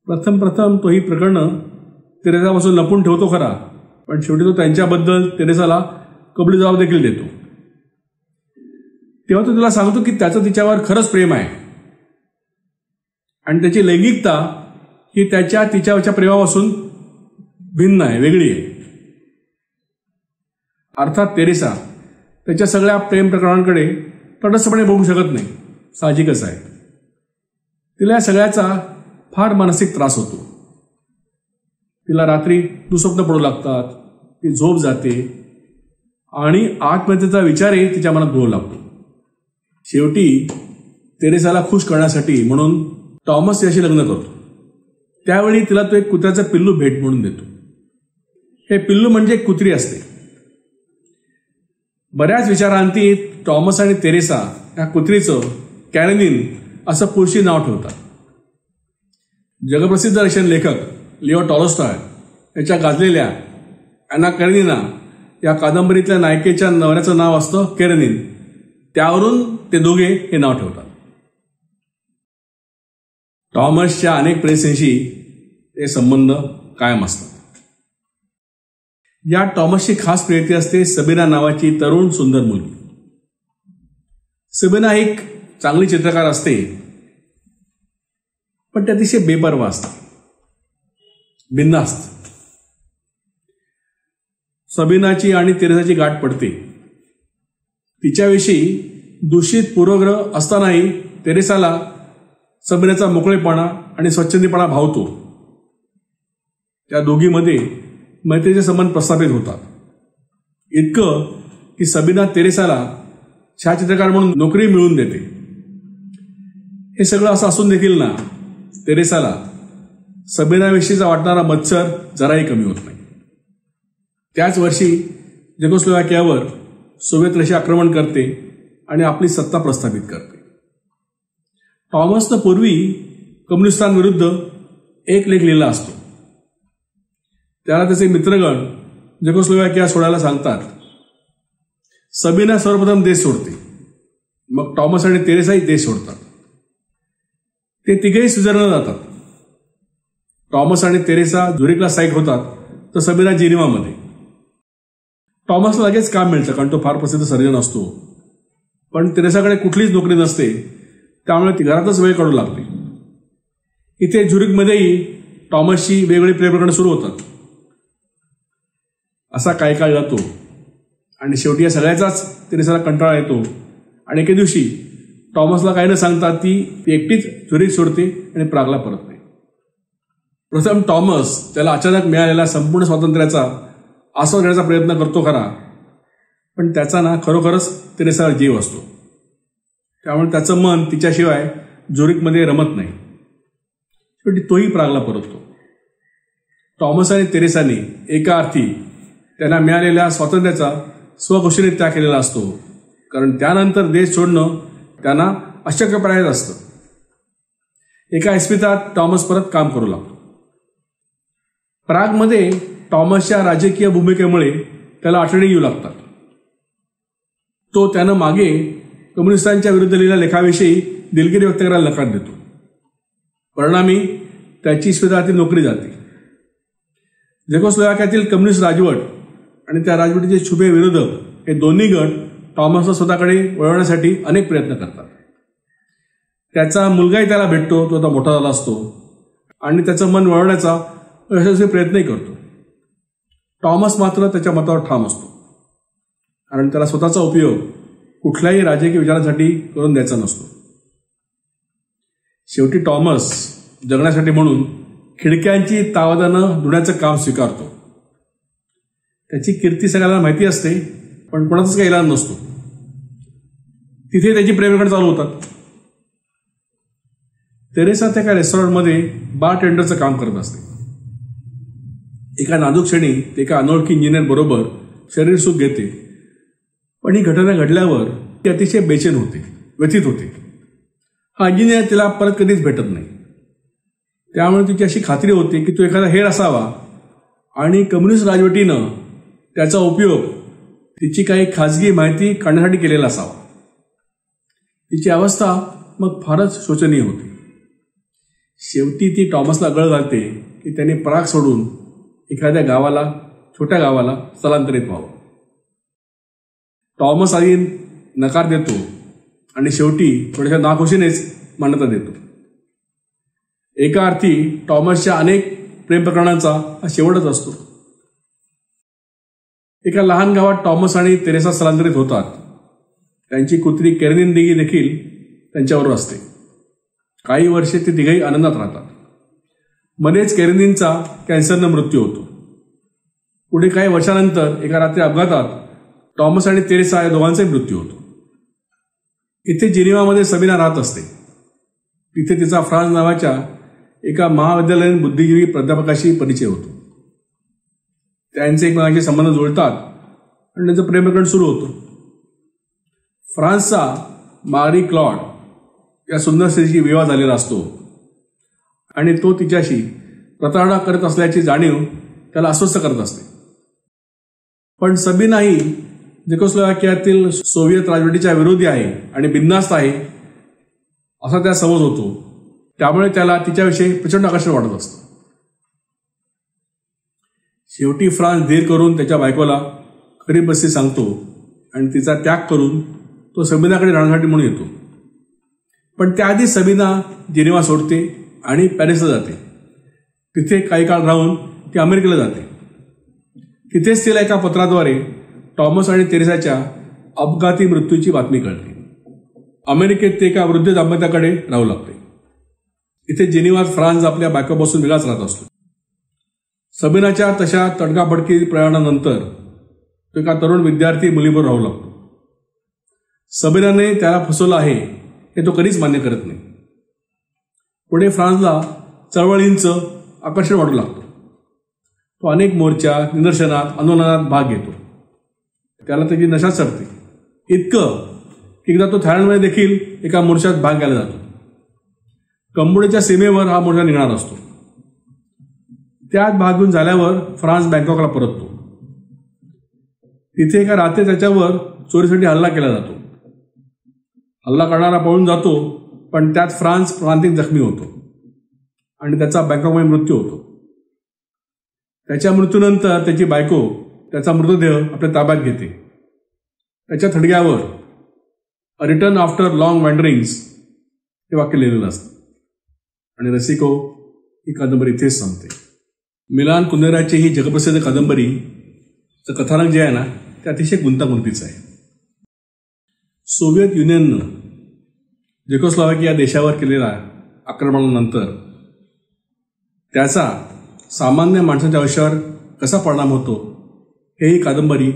प्रथम तो ही प्रकरणं तेरेसापासून लपून ठेवतो खरा, पण शेवटी तो त्यांच्याबद्दल तेरेसाला कबुली जबाब देखील देतो. तेव्हा तो तिला सांगतो की त्याचं तिच्यावर खरंच प्रेम आहे आणि त्याची लैंगिकता ही तिच्यावरच्या प्रेमापासून भिन्न आहे, वेगळी आहे. अर्थात तेरेसा त्याच्या सगळ्या प्रेम प्रकरणांकडे तटस्थपणे बघू शकत नाही, साहजिकच आहे. तिला या सगळ्याचा फार मानसिक त्रास होतो. तिला रात्री दुःस्वप्न पडू लागतात, ती झोप जाते आणि आत्महत्येचा विचारही तिच्या मनात घोळू लागतो. शेवटी तेरेसाला खुश करण्यासाठी म्हणून टॉमस याशी लग्न करतो. त्यावेळी तिला तो एक कुत्र्याचं पिल्लू भेट म्हणून देतो. हे पिल्लू म्हणजे एक कुत्री असते. बऱ्याच विचारांती टॉमस आणि तेरेसा या कुत्रीचं कॅरेनिन असं पुढची नाव ठेवतात. जगप्रसिद्ध रशियन लेखक लिओ टॉल्स्टॉय याच्या गाजलेल्या ॲना कॅरेनिना या कादंबरीतल्या नायिकेच्या नवऱ्याचं नाव असतं कॅरेनिन. त्यावरून ते दोघे हे नाव ठेवतात. टॉमसच्या अनेक प्रेयसींशी ते संबंध कायम असतात. या टॉमसची खास प्रेयसी असते सबीना नावाची तरुण सुंदर मुलगी. सबीना एक चांगली चित्रकार असते, पण ती अतिशय बेपर्वा असते, बिनधास्त. सबीनाची आणि तेरेसाची गाठ पडते. तिच्याविषयी दूषित पूर्वग्रह असतानाही तेरेसाला सबीनाचा मोकळेपणा आणि स्वच्छंदीपणा भावतो. त्या दोघींमध्ये मैत्रीचे संबंध प्रस्थापित होतात. इतकं की सबीना तेरेसाला छायाचित्रकार म्हणून नोकरी मिळवून देते. हे सगळं असं असून देखील ना तेरेसाला सबीनाविषयीचा वाटणारा मत्सर जराही कमी होत नाही. त्याच वर्षी चेकोस्लोवाकियावर सोव्हिएत रशिया आक्रमण करते आणि आपली सत्ता प्रस्थापित करते. टॉमसनं पूर्वी कम्युनिस्टांविरुद्ध एक लेख लिहिला असतो. त्याला त्याचे मित्रगण चेकोस्लोवाकिया सोडायला सांगतात. सबीना सर्वप्रथम देश सोडते, मग टॉमस आणि तेरेसाही देश सोडतात. ते तिघेही स्वित्झर्लंडला जातात. टॉमस आणि तेरेसा झुरिकला स्थायिक होतात, तर सबीना जिनिव्हामध्ये. टॉमसला लगेच काम मिळतं, कारण तो फार प्रसिद्ध सर्जन असतो. पण तेरेसाकडे कुठलीच नोकरी नसते, त्यामुळे ती घरातच वेळ काढू लागते. इथे झुरिकमध्येही टॉमसची वेगवेगळी प्रेमप्रकरणं सुरू होतात. असा काही काळ जातो आणि शेवटी या सगळ्याचाच तेरेसाला कंटाळा येतो आणि एके दिवशी टॉमसला काही न सांगता ती एकटीच झुरिक सोडते आणि प्रागला परतते. प्रथम टॉमस त्याला अचानक मिळालेल्या संपूर्ण स्वातंत्र्याचा आस्वाद घेण्याचा प्रयत्न करतो खरा, पण त्याचा ना खरोखरच तेरेसाला जीव असतो. त्यामुळे त्याचं मन तिच्याशिवाय झुरिकमध्ये रमत नाही. शेवटी तोही प्रागला परततो. टॉमस आणि तेरेसाने एका अर्थी त्यांना मिळालेल्या स्वातंत्र्याचा स्वघोषणेत त्याग केलेला असतो, कारण त्यानंतर देश सोडणं त्यांना अशक्यप्राय असतं. एका इस्पितळात टॉमस परत काम करू लागतो. प्रागमध्ये टॉमसच्या राजकीय भूमिकेमुळे त्याला आठवणी येऊ लागतात. तो त्यानं मागे कम्युनिस्टांच्या विरुद्ध लिहिलेल्या लेखाविषयी दिलगिरी व्यक्त करायला नकार देतो. परिणामी त्याची इस्पितळातील नोकरी जाते. चेकोस्लोवाकियातील कम्युनिस्ट राजवट आणि त्या राजवटीचे छुपे विरोधक हे दोन्ही गट टॉमसला स्वतःकडे वळवण्यासाठी अनेक प्रयत्न करतात. त्याचा मुलगाही त्याला भेटतो, तो आता मोठा झाला असतो आणि त्याचं मन वळवण्याचा यशस्वी प्रयत्नही करतो. टॉमस मात्र त्याच्या मतावर ठाम असतो, कारण त्याला स्वतःचा उपयोग कुठल्याही राजकीय विचारांसाठी करून द्यायचा नसतो. शेवटी टॉमस जगण्यासाठी म्हणून खिडक्यांची तावदानं धुण्याचं काम स्वीकारतो. त्याची कीर्ती सगळ्यांना माहिती असते, पण कोणाचाच काही इलाज नसतो. तिथे त्याची प्रेमप्रकरण चालू होतात. तेरेसा त्या एका रेस्टॉरंटमध्ये बार टेंडरचं काम करत असते. एका नाजूक क्षणी ते एका अनोळखी इंजिनियर बरोबर शरीर सुख घेते. पण ही घटना घडल्यावर ती अतिशय बेचैन होते, व्यथित होते. हा इंजिनियर तिला परत कधीच भेटत नाही. त्यामुळे तिची अशी खात्री होते की तो एखादा हेर असावा आणि कम्युनिस्ट राजवटीनं त्याचा उपयोग तिची काही खाजगी माहिती काढण्यासाठी केलेला असावा. तिची अवस्था मग फारच शोचनीय होती. शेवटी ती टॉमसला गळ घालते की त्याने पराग सोडून एखाद्या गावाला, छोट्या गावाला स्थलांतरित व्हावं. टॉमस आधी नकार देतो आणि शेवटी थोड्याशा नाखुशीनेच मान्यता देतो. एका अर्थी टॉमसच्या अनेक प्रेम प्रकरणांचा हा शेवटच असतो. एका लहान गावात टॉमस आणि तेरेसा स्थलांतरित होतात. त्यांची कुत्री केरेनिन देखील त्यांच्याबरोबर असते. काही वर्षे ते तिघही आनंदात राहतात. मध्येच केरेनिनचा कॅन्सरनं मृत्यू होतो. पुढे काही वर्षानंतर एका रात्री अपघातात टॉमस आणि तेरेसा या दोघांचाही मृत्यू होतो. इथे जिनिव्हामध्ये सबिना राहत असते. तिथे तिचा फ्रान्स नावाच्या एका महाविद्यालयीन बुद्धिजीवी प्राध्यापकाशी परिचय होतो. त्यांचे एकमेकांचे संबंध जुळतात आणि त्यांचं प्रेम प्रकरण सुरू होतं. फ्रान्सचा मारी क्लॉड या सुंदर स्त्रीशी विवाह झालेला असतो आणि तो तिच्याशी प्रतारणा करत असल्याची जाणीव त्याला अस्वस्थ करत असते. पण सबिना ही झेकोस्लोवाकियातील सोव्हिएत राजवटीच्या विरोधी आहे आणि बिनधास्त आहे असा त्या समज होतो. त्यामुळे त्याला तिच्याविषयी प्रचंड आकर्षण वाटत असतं. शेवटी फ्रान्स धीर करून त्याच्या बायकोला खरी परिस्थिती सांगतो आणि तिचा त्याग करून तो सबिनाकडे राहण्यासाठी म्हणून येतो. पण त्याआधी सबिना जिनिव्हा सोडते आणि पॅरिसला जाते. तिथे काही काळ राहून ती अमेरिकेला जाते. तिथेच तिला एका पत्राद्वारे टॉमस आणि तेरेसाच्या अपघाती मृत्यूची बातमी कळते. अमेरिकेत ते एका वृद्ध दाम्पत्याकडे राहू लागते. इथे जिनिव्हात फ्रान्स आपल्या बायकोपासून वेगळाच राहत असतो. सबिनाच्या तशा तडकाफडकी प्रयाणानंतर तो एका तरुण विद्यार्थी मुलीबरोबर राहू लागतो. सबिनाने त्याला फसवलं आहे हे तो कधीच मान्य करत नाही. पुढे फ्रान्सला चळवळींचं आकर्षण वाटू लागतं. तो अनेक मोर्चा, निदर्शनात, आंदोलनात भाग घेतो. त्याला त्याची नशा चढते. इतकं की एकदा तो थायलंडमध्ये देखील एका मोर्चात भाग घ्यायला जातो. कंबोडियाच्या सीमेवर हा मोर्चा निघणार असतो. त्यात भाग घेऊन झाल्यावर फ्रान्स बँकॉकला परततो. तिथे एका रात्री त्याच्यावर चोरीसाठी हल्ला केला जातो. हल्ला करणारा पळून जातो, पण त्यात फ्रान्स प्रांतिक जखमी होतो आणि त्याचा बँकॉकमध्ये मृत्यू होतो. त्याच्या मृत्यूनंतर त्याची बायको त्याचा मृतदेह आपल्या ताब्यात घेते. त्याच्या थडग्यावर अ रिटर्न आफ्टर लॉंग वँडरिंग्स हे वाक्य लिहिलेलं असतं. आणि रसिको, ही कादंबरी इथेच संपते. मिलान कुंदेराची ही जगप्रसिद्ध कादंबरीचं कथानक जे आहे ना, ते अतिशय गुंतागुंतीचं आहे. सोव्हिएत युनियननं झेकोस्लोवाकिया देशावर केलेल्या आक्रमणानंतर त्याचा सामान्य माणसाच्या आयुष्यावर कसा परिणाम होतो हे ही कादंबरी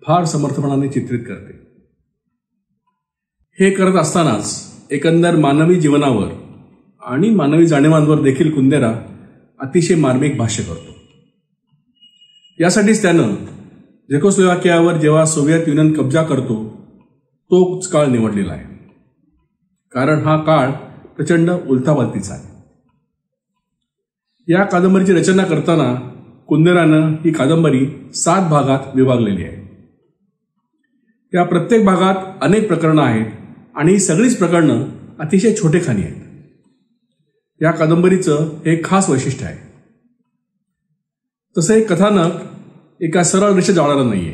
फार समर्थपणाने चित्रित करते. हे करत असतानाच एकंदर मानवी जीवनावर आणि मानवी जाणीवांवर देखील कुंदेरा अतिशय मार्मिक भाष्य करतो. यासाठीच त्यानं झेकोस्लोवाकियावर जेव्हा सोव्हिएत युनियन कब्जा करतो तोच काळ निवडलेला आहे. कारण हा काळ प्रचंड उलथापालथीचा आहे. या कादंबरीची रचना करताना कुंदेरानं ही कादंबरी 7 भागात विभागलेली आहे. या प्रत्येक भागात अनेक प्रकरणं आहेत आणि ही सगळीच प्रकरणं अतिशय छोटेखानी आहेत. या कादंबरीचं हे खास वैशिष्ट्य आहे. तसं हे कथानक एका सरळ रेषेत जाणारं नाहीये.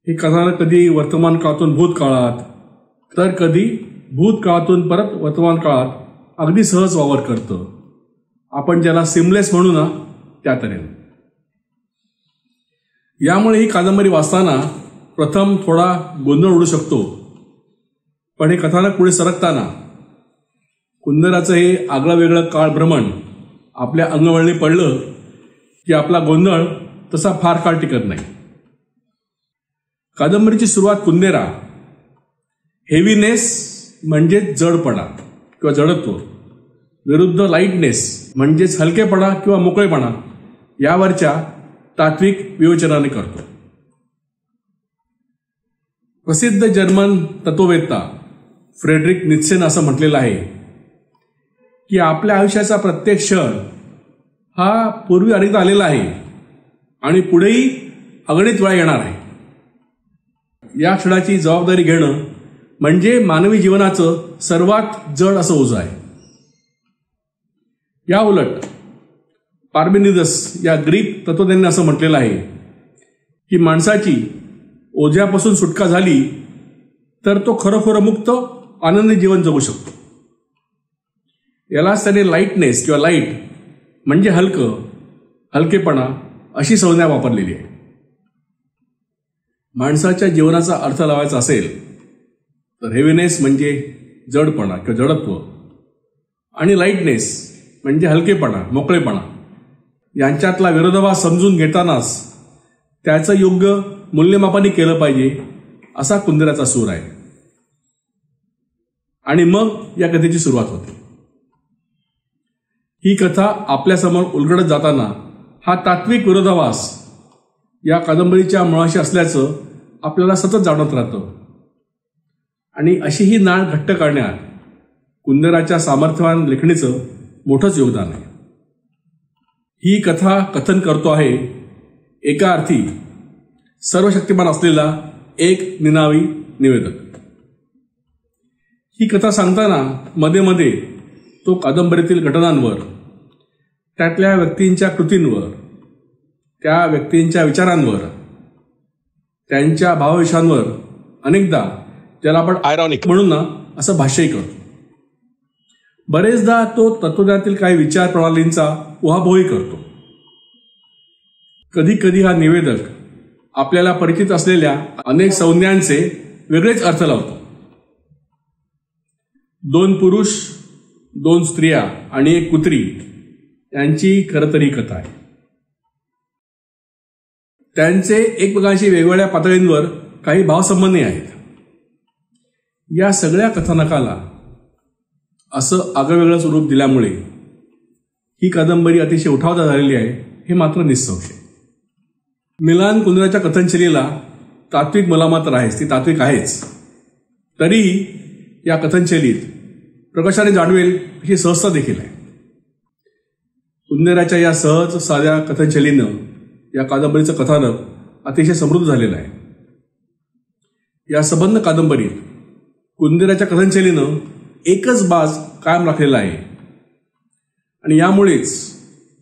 हे कथानक कधी वर्तमान काळातून भूतकाळात, तर कधी भूतकाळातून परत वर्तमान काळात अगदी सहज वावर करतं. आपण ज्याला सिमलेस म्हणू ना, त्या तऱ्हेने. यामुळे ही कादंबरी वाचताना प्रथम थोडा गोंधळ उडू शकतो, पण हे कथानक पुढे सरकताना कुंदराचं हे आगळं वेगळं काळ भ्रमण आपल्या अंगवळणी पडलं की आपला गोंधळ तसा फार काळ टिकत नाही. कादंबरीची सुरुवात कुंदेरा हेवीनेस म्हणजेच जडपणा किंवा जडत्व विरुद्ध लाईटनेस म्हणजेच हलकेपणा किंवा मोकळेपणा यावरच्या तात्विक विवेचनाने करतो. प्रसिद्ध जर्मन तत्ववेत्ता फ्रेडरिक नीत्शेनं असं म्हटलेलं आहे की आपल्या आयुष्याचा प्रत्येक क्षण हा पूर्वी अनेकदा आलेला आहे आणि पुढेही अगणित वेळा येणार आहे. या क्षणाची जबाबदारी घेणं म्हणजे मानवी जीवनाचं सर्वात जड असं ओझं आहे. या उलट पार्मेनिदस या ग्रीक तत्वज्ञांनी असं म्हटलेलं आहे की माणसाची ओझ्यापासून सुटका झाली तर तो खरोखर मुक्त आनंदी जीवन जगू शकतो. यालाच त्याने लाईटनेस किंवा लाईट म्हणजे हलकेपणा अशी संज्ञा वापरलेली आहे. माणसाच्या जीवनाचा अर्थ लावायचा असेल तर हेवीनेस म्हणजे जडपणा किंवा जडत्व आणि लाईटनेस म्हणजे हलकेपणा मोकळेपणा यांच्यातला विरोधाभास समजून घेतानाच त्याचं योग्य मूल्यमापनही केलं पाहिजे असा कुंदेराचा सूर आहे. आणि मग या कथेची सुरुवात होते. ही कथा आपल्यासमोर उलगडत जाताना हा तात्विक विरोधाभास या कादंबरीच्या मुळाशी असल्याचं आपल्याला सतत जाणवत राहतं. आणि अशी ही नाळ घट्ट करण्यात कुंदेराच्या सामर्थ्यवान लेखणीचं मोठंच योगदान आहे. ही कथा कथन करतो आहे एका अर्थी सर्वशक्तिमान असलेला एक निनावी निवेदक. ही कथा सांगताना मध्ये मध्ये तो कादंबरीतील घटनांवर, त्यातल्या व्यक्तींच्या कृतींवर, त्या व्यक्तींच्या विचारांवर, त्यांच्या भावविषयांवर अनेकदा ज्याला आपण आयरॉनिक म्हणून ना असं भाष्यही करतो. बरेचदा तो तत्वज्ञानातील काही विचार प्रणालींचा उहापोही करतो. कधी कधी हा निवेदक आपल्याला परिचित असलेल्या अनेक संज्ञांचे वेगळेच अर्थ लावतो. 2 पुरुष, 2 स्त्रिया आणि 1 कुत्री यांची खरं तर ही कथा आहे. त्यांचे एकमेकांशी वेगवेगळ्या पातळींवर काही भावसंबंधही आहेत. या सगळ्या कथानकाला असं आगळंवेगळं स्वरूप दिल्यामुळे ही कादंबरी अतिशय उठावदार झालेली आहे हे मात्र निःसंशय. मिलान कुंदेराच्या कथनशैलीला तात्विक मलामत तर आहेच, ती तात्विक आहेच. तरीही या कथनशैलीत प्रकाशाने जाणवेल अशी सहजता देखील आहे. कुंदेराच्या या सहज साध्या कथनशैलीनं या कादंबरीचं कथानक अतिशय समृद्ध झालेलं आहे. या संबंध कादंबरीत कुंदेराच्या कथनशैलीनं एकच बाज कायम राखलेला आहे आणि यामुळेच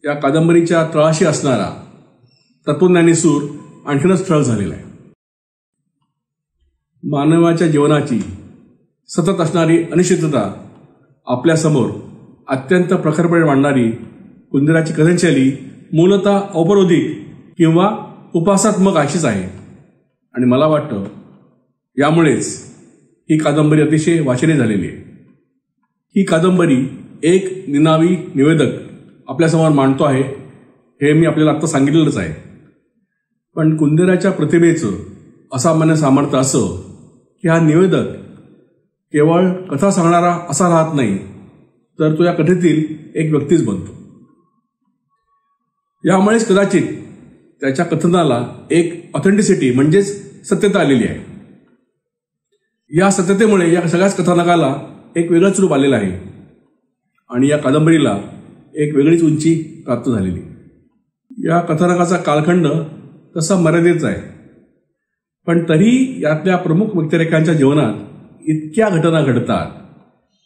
या कादंबरीच्या तळाशी असणारा तत्वज्ञानी सूर आणखीनच ठळक झालेला आहे. मानवाच्या जीवनाची सतत असणारी अनिश्चितता आपल्यासमोर अत्यंत प्रखरपणे मांडणारी कुंदेराची कथनशैली मूलतः औपरोधिक किंवा उपासात्मक अशीच आहे. आणि मला वाटतं यामुळेच ही कादंबरी अतिशय वाचनीय झालेली आहे. ही कादंबरी एक निनावी निवेदक आपल्यासमोर मांडतो आहे हे मी आपल्याला आत्ता सांगितलेलंच आहे. पण कुंदेराच्या प्रतिभेचं असामान्य सामर्थ्य असं की हा निवेदक केवळ कथा सांगणारा असा राहत नाही, तर तो या कथेतील एक व्यक्तीच बनतो. यामुळेच कदाचित त्याच्या कथनाला एक ऑथेंटिसिटी म्हणजेच सत्यता आलेली आहे. या सत्यतेमुळे या सगळ्याच कथानकाला एक वेगळंच रूप आलेलं आहे आणि या कादंबरीला एक वेगळीच उंची प्राप्त झालेली. या कथानकाचा कालखंड तसा मर्यादितच आहे, पण तरी यातल्या प्रमुख व्यक्तिरेखांच्या जीवनात इतक्या घटना घडतात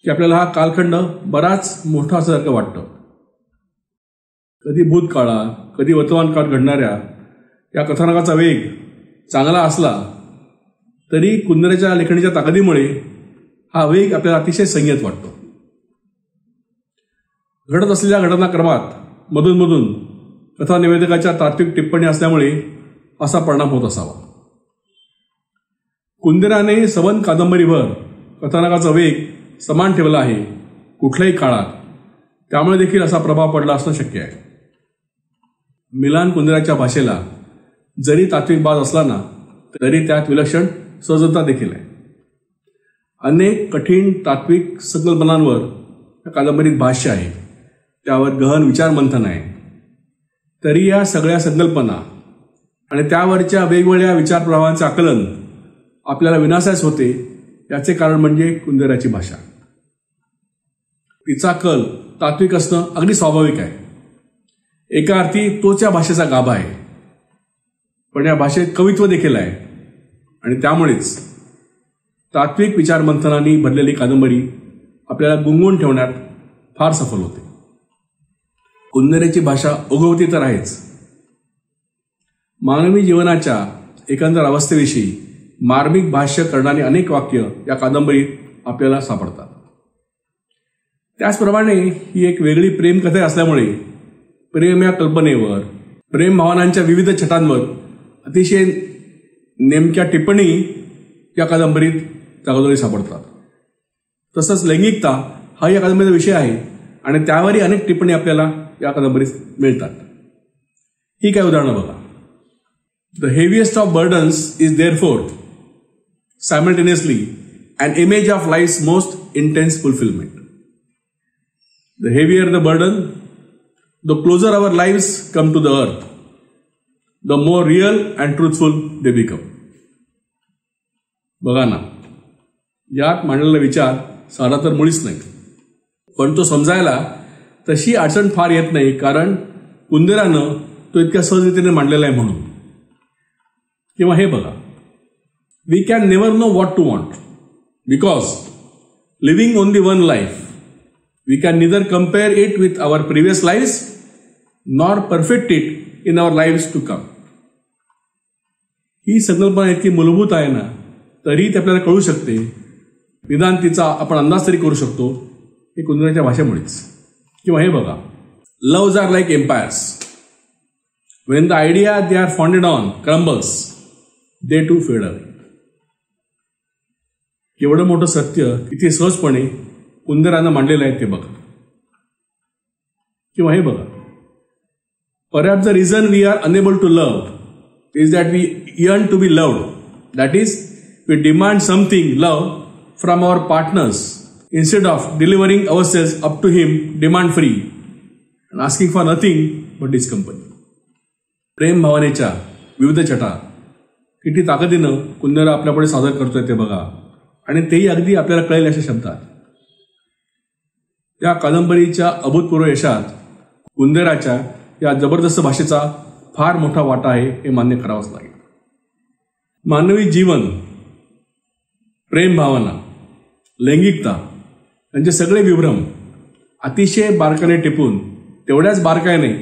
की आपल्याला हा कालखंड बराच मोठा असल्यासारखं वाटतं. कधी भूतकाळात, कधी वर्तमान काळात घडणाऱ्या या कथानकाचा वेग चांगला असला तरी कुंदेराच्या लेखणीच्या ताकदीमुळे हा वेग आपल्याला अतिशय संयत वाटतो. घडत असलेल्या घटनाक्रमात मधून कथा निवेदकाच्या तात्विक टिप्पणी असल्यामुळे असा परिणाम होत असावा. कुंदेराने सबंध कादंबरीभर कथानकाचा वेग समान ठेवला आहे. कुठल्याही काळात, त्यामुळे देखील असा प्रभाव पडला असणं शक्य आहे. मिलान कुंदेराच्या भाषेला जरी तात्विक बाज असला ना, तरी त्यात विलक्षण सहजता देखील आहे. अनेक कठीण तात्विक संकल्पनांवर या कादंबरीत भाष्य आहे, त्यावर गहन विचारमंथन आहे. तरी या सगळ्या संकल्पना आणि त्यावरच्या वेगवेगळ्या विचारप्रवाहांचे आकलन आपल्याला विनाशास होते. याचे कारण म्हणजे कुंदेराची भाषा. तिचा कल तात्विक असणं अगदी स्वाभाविक आहे. एका अर्थी तोच या भाषेचा गाभा आहे, पण या भाषेत कवित्व देखील आहे आणि त्यामुळेच तात्विक विचारमंथनाने भरलेली कादंबरी आपल्याला गुंगवून ठेवण्यात फार सफल होते. कुंदेराची भाषा ओघवती तर आहेच. मानवी जीवनाच्या एकंदर अवस्थेविषयी मार्मिक भाष्य करणारी अनेक वाक्य या कादंबरीत आपल्याला सापडतात. त्याचप्रमाणे ही एक वेगळी प्रेमकथा असल्यामुळे प्रेम या कल्पनेवर, प्रेम भावनांच्या विविध छटांवर अतिशय नेमक्या टिप्पणी या कादंबरीत सापडतात. तसंच लैंगिकता हा या कादंबरीचा विषय आहे आणि त्यावरही अनेक टिप्पणी आपल्याला या कादंबरीत मिळतात. ही काय उदाहरणं बघा. The heaviest of burdens is therefore simultaneously an image of life's most intense fulfillment. The heavier the burden, the closer our lives come to the earth, the more real and truthful they become. बघा ना, यात मांडलेला विचार साधा तर मुळीच नाही, पण तो समजायला तशी अडचण फार येत नाही, कारण कुंदेरानं तो इतक्या सहजरीतीने मांडलेला आहे म्हणून. किंवा हे बघा, we can never know what to want, because living only one life, we can neither compare it with our previous lives nor perfect it in our lives to come. ही संकल्पना इतकी मूलभूत आहे ना, तरी ती आपल्याला कळू शकते, निदान तिचा आपण अंदाज तरी करू शकतो, हे कुंदेराच्या भाषेमुळेच. किंवा हे बघा, loves are like empires. When the idea they are founded on crumbles, they too fade away. केवढं मोठं सत्य किती सहजपणे कुंदेरानं मांडलेलं आहे ते बघा. किंवा हे बघा, perhaps the reason we are unable to love is that we yearn to be loved. That is, we demand something love from our partners instead of delivering ourselves up to him demand free and asking for nothing but his company. प्रेम भावनेच्या विविध छटा किती ताकदीनं कुंदेरा आपल्यापुढे सादर करतोय ते बघा, आणि तेही अगदी आपल्याला कळेल अशा शब्दात. या कादंबरीच्या अभूतपूर्व यशात कुंदेराच्या या जबरदस्त भाषेचा फार मोठा वाटा आहे, हे मान्य करावंच लागेल. मानवी जीवन, प्रेम भावना, लैंगिकता यांचे सगळे विभ्रम अतिशय बारकाईने टिपून, तेवढ्याच बारकाईने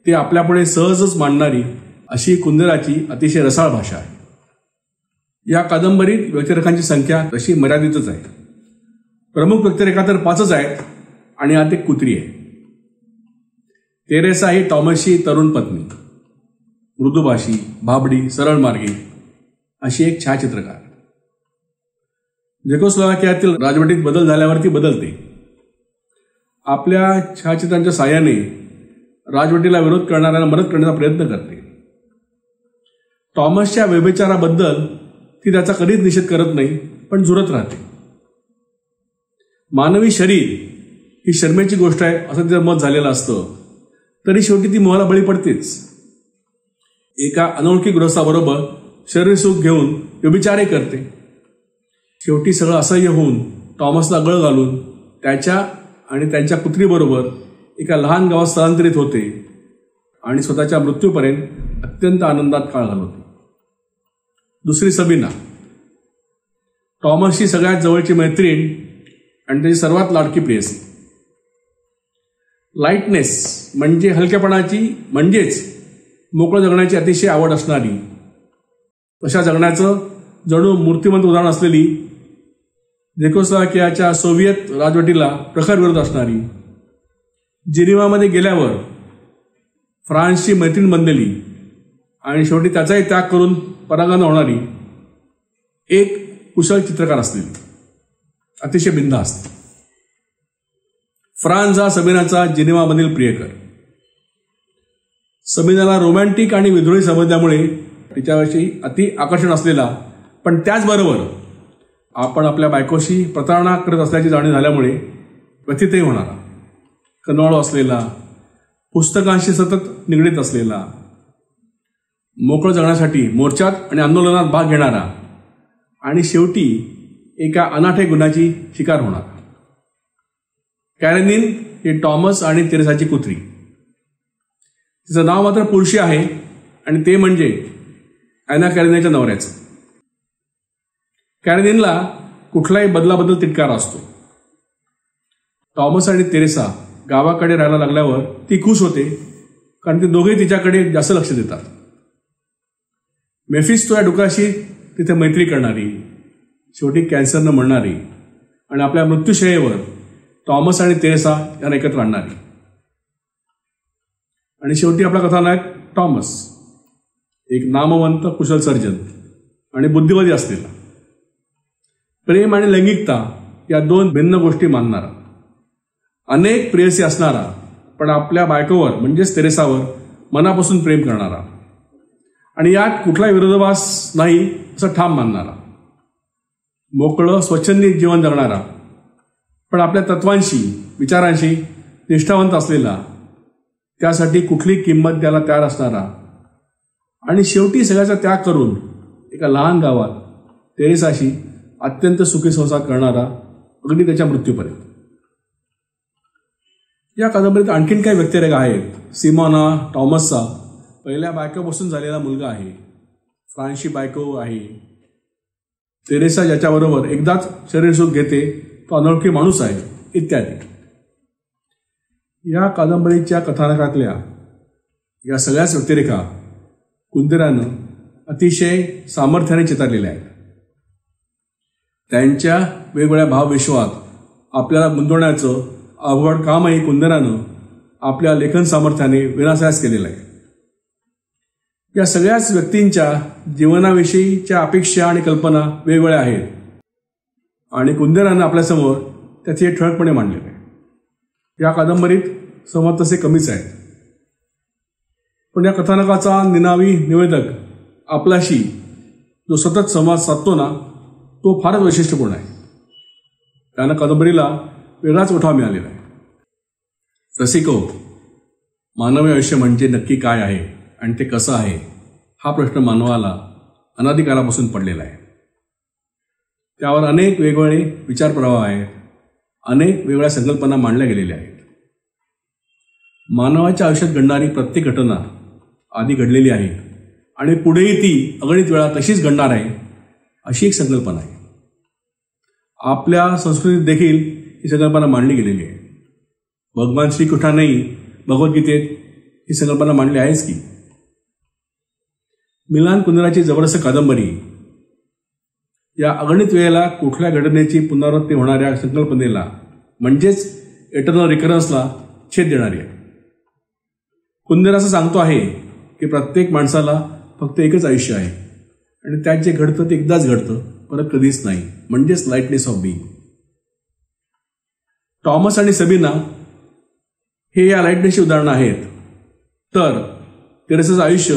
ते आपल्यापुढे सहजच मांडणारी अशी कुंदेराची अतिशय रसाळ भाषा आहे. या कादंबरीत व्यक्तिरेखांची संख्या तशी मर्यादितच आहे. प्रमुख व्यक्तिरेखा तर 5च आहेत आणि यात एक कुत्री आहे. तेरेसा ही टॉमसची तरुण पत्नी, मृदुभाषी, भाबडी, सरळ मार्गी अशी एक छायाचित्रकार. झेकोस्लोवाकियातील राजवटीत बदल झाल्यावरती बदलते. आपल्या छायाचित्रांच्या साहाय्याने राजवटीला विरोध करणाऱ्यांना मदत करण्याचा प्रयत्न करते. टॉमसच्या व्यभिचाराबद्दल ती त्याचा कधीच निषेध करत नाही, पण झुरत राहते. मानवी शरीर ही शर्मेची गोष्ट आहे असं तिचं मत झालेलं असतं, तरी शेवटी ती मोहाला बळी पडतेच. एका अनोळखी गृहस्थाबरोबर शरीरसुख घेऊन व्यभिचारही करते. शेवटी सगळं असह्य होऊन टॉमसला गळ घालून त्याच्या आणि त्यांच्या कुत्रीबरोबर एका लहान गावात स्थलांतरित होते आणि स्वतःच्या मृत्यूपर्यंत अत्यंत आनंदात काळ घालवते. दुसरी सबीना, टॉमसची सगळ्यात जवळची मैत्रीण आणि त्याची सर्वात लाडकी प्रेयसी. लाईटनेस म्हणजे हलक्यापणाची, म्हणजेच मोकळं जगण्याची अतिशय आवड असणारी, तशा जगण्याचं जणू मूर्तिमंत उदाहरण असलेली, झेकोस्लोवाकियाच्या सोव्हिएत राजवटीला प्रखर विरोध असणारी, जिनिव्हामध्ये गेल्यावर फ्रान्सची मैत्रीण बनलेली आणि शेवटी त्याचाही त्याग करून परागंद होणारी एक कुशल चित्रकार असलेली, अतिशय बिनधास्त. फ्रान्स हा सबिनाचा जिनेवामधील प्रियकर. सबिनाला रोमॅन्टिक आणि विद्रोही संबंधामुळे तिच्याविषयी अति आकर्षण असलेला, पण त्याचबरोबर आपण आपल्या बायकोशी प्रतारणा करत असल्याची जाणीव झाल्यामुळे व्यथितही होणारा, कनवाळू असलेला, पुस्तकांशी सतत निगडीत असलेला, मोकळं जगण्यासाठी मोर्चात आणि आंदोलनात भाग घेणारा आणि शेवटी एका अनाठे गुन्ह्याची शिकार होणारा. कॅरेनिन ही टॉमस आणि तेरेसाची कुत्री. तिचं नाव मात्र पुरुषी आहे आणि ते म्हणजे ॲना कॅरेनिनच्या नवऱ्याचं. कॅरेनिनला कुठलाही बदलाबद्दल तिटकारा असतो. टॉमस आणि तेरेसा गावाकडे राहायला लागल्यावर ती खुश होते, कारण ते दोघेही तिच्याकडे जास्त लक्ष देतात. मेफिस्तो या डुकराशी तिथे मैत्री करणारी, शेवटी कॅन्सरनं मरणारी आणि आपल्या मृत्यूशय्येवर टॉमस आणि तेरेसा यांना एकत्र आणणारी. आणि शेवटी आपला कथानायक टॉमस, एक नामवंत कुशल सर्जन आणि बुद्धिवादी असलेला, प्रेम आणि लैंगिकता या दोन भिन्न गोष्टी मानणारा, अनेक प्रेयसी असणारा, पण आपल्या बायकोवर म्हणजेच तेरेसावर मनापासून प्रेम करणारा आणि यात कुठलाही विरोधाभास नाही असं ठाम मानणारा, मोकळं स्वच्छंदी जीवन जगणारा, पण आपल्या तत्वांशी विचारांशी निष्ठावंत असलेला, त्यासाठी कुठली किंमत द्यायला तयार असणारा आणि शेवटी सगळ्याचा त्याग करून एका लहान गावात तेरेसाशी अत्यंत सुखी संसार करणारा, अगदी त्याच्या मृत्यूपर्यंत. या कादंबरीत आणखीन काही व्यक्तिरेखा आहेत. सिमोना टॉमसचा पहिल्या बायकोपासून झालेला मुलगा आहे, फ्रान्सची बायको आहे, तेरेसा ज्याच्याबरोबर एकदाच शरीरसुख घेते तो अनोळखी माणूस आहे, इत्यादी. या कादंबरीच्या कथानकातल्या या सगळ्याच व्यक्तिरेखा कुंदेरानं अतिशय सामर्थ्याने चितारलेल्या आहेत. त्यांच्या वेगवेगळ्या भावविश्वात आपल्याला गुंतवण्याचं अवघड कामही कुंदेरानं आपल्या लेखन सामर्थ्याने विनाशास केलेलं आहे. या सगळ्याच व्यक्तींच्या जीवनाविषयीच्या अपेक्षा आणि कल्पना वेगवेगळ्या आहेत आणि कुंदेरानं आपल्यासमोर त्याचे ठळकपणे मांडलेले आहे. या कादंबरीत संवाद तसे कमीच आहेत, पण या कथानकाचा निनावी निवेदक आपल्याशी जो सतत संवाद साधतो ना, तो फारच वैशिष्ट्यपूर्ण आहे. त्यानं कादंबरीला वेगळाच उठाव मिळालेला आहे. रसिको, मानवी आयुष्य म्हणजे नक्की काय आहे आणि ते कसं आहे, हा प्रश्न मानवाला अनादिकालापासून पडलेला आहे. त्यावर अनेक वेगवेगळे विचारप्रवाह आहेत, अनेक वेगवेगळ्या संकल्पना मांडल्या गेलेल्या आहेत. मानवाच्या आयुष्यात घडणारी प्रत्येक घटना आधी घडलेली आहे आणि पुढेही ती अगणित वेळा तशीच घडणार आहे, अशी एक संकल्पना आहे. आपल्या संस्कृतीत देखील ही संकल्पना मांडली गेलेली आहे. भगवान श्रीकृष्णानेही भगवद्गीतेत ही संकल्पना मांडली आहेच की. मिलान कुंदेराची जबरदस्त कादंबरी या अगणित वेळेला कुठल्या घटनेची पुनरावृत्ती होणाऱ्या संकल्पनेला म्हणजेच एटर्नल रिकरन्सला छेद देणारी आहे. कुंदेरा असं सांगतो आहे की प्रत्येक माणसाला फक्त एकच आयुष्य आहे आणि त्यात जे घडतं ते एकदाच घडतं, परत कधीच नाही, म्हणजेच लाईटनेस ऑफ बीइंग. टॉमस आणि सबिना हे या लाईटनेसची उदाहरणं आहेत, तर तेरेसाचं आयुष्य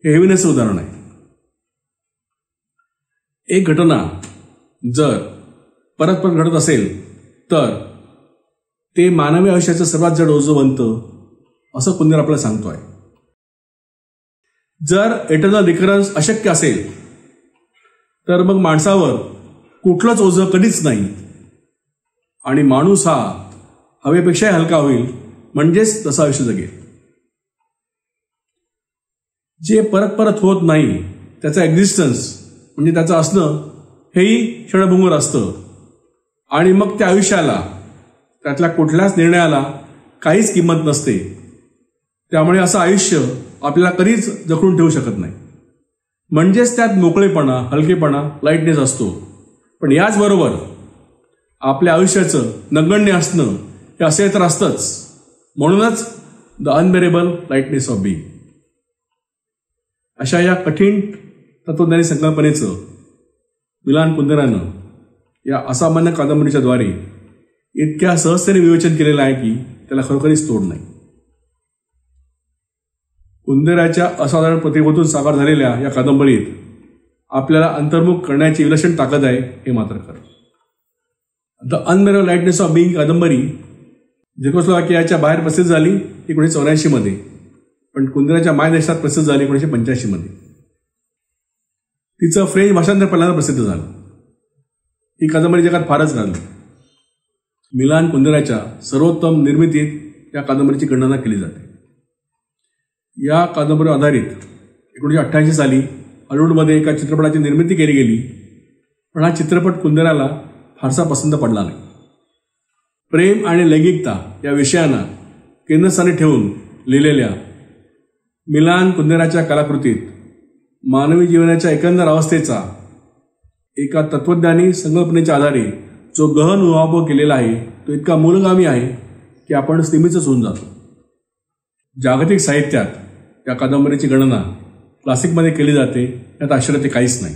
हे हेवीनेसचं उदाहरण आहे. एक घटना जर परत परत घडत असेल तर ते मानवी आयुष्याचं सर्वात जड ओझं बनतं, असं कुंदेरा आपल्याला सांगतोय. जर एटर्नल रिकरन्स अशक्य असेल तर मग माणसावर कुठलंच ओझं कधीच नाही आणि माणूस हा हवेपेक्षाही हलका होईल, म्हणजेच तसं आयुष्य जगेल. जे परत परत होत नाही त्याचा एक्झिस्टन्स म्हणजे त्याचं असणं हेही क्षणभंगूर असतं आणि मग त्या आयुष्याला, त्यातल्या कुठल्याच निर्णयाला काहीच किंमत नसते. त्यामुळे असं आयुष्य आपल्याला कधीच जखडून ठेवू शकत नाही, म्हणजेच त्यात मोकळेपणा, हलकेपणा, लाईटनेस असतो. पण याचबरोबर आपल्या आयुष्याचं नगण्य असणं हे असे तर असतंच, म्हणूनच the unbearable lightness of being. अशा या कठीण तत्वज्ञानी संकल्पनेचं मिलान कुंदेरानं या असामान्य कादंबरीच्या द्वारे इतक्या सहजतेने विवेचन केलेलं आहे की त्याला खरोखरीच तोड नाही. कुंदेराच्या असाधारण प्रतिभेतून साकार झालेल्या या कादंबरीत आपल्याला अंतर्मुख करण्याची विलक्षण ताकद आहे हे मात्र खरं. द अनमेरेबल लाईटनेस ऑफ बिईंग कादंबरी झेकोस्लोवाकियाच्या बाहेर प्रसिद्ध झाली 1984 मध्ये, पण कुंदेराच्या मायदेशात प्रसिद्ध झाली 1985 मध्ये. तिचं फ्रेंच भाषांतर पहिल्यांदा प्रसिद्ध झालं. ही कादंबरी जगात फारच गाजली. मिलान कुंदेराच्या सर्वोत्तम निर्मितीत या कादंबरीची गणना केली जाते. या कादंबरीवर आधारित 1988 साली हॉलिवूडमध्ये एका चित्रपटाची निर्मिती केली गेली, पण हा चित्रपट कुंदेराला फारसा पसंत पडला नाही. प्रेम आणि लैंगिकता या विषयांना केंद्रस्थानी ठेवून लिहिलेल्या मिलान कुंदेराच्या कलाकृतीत मानवी जीवनाच्या एकंदर अवस्थेचा एका तत्वज्ञानी संकल्पनेच्या आधारे जो गहन उहापोह केलेला आहे तो इतका मूलगामी आहे की आपण स्थिमीतच होऊन जातो. जागतिक साहित्यात या कादंबरीची गणना क्लासिकमध्ये केली जाते, यात आश्चर्य काहीच नाही.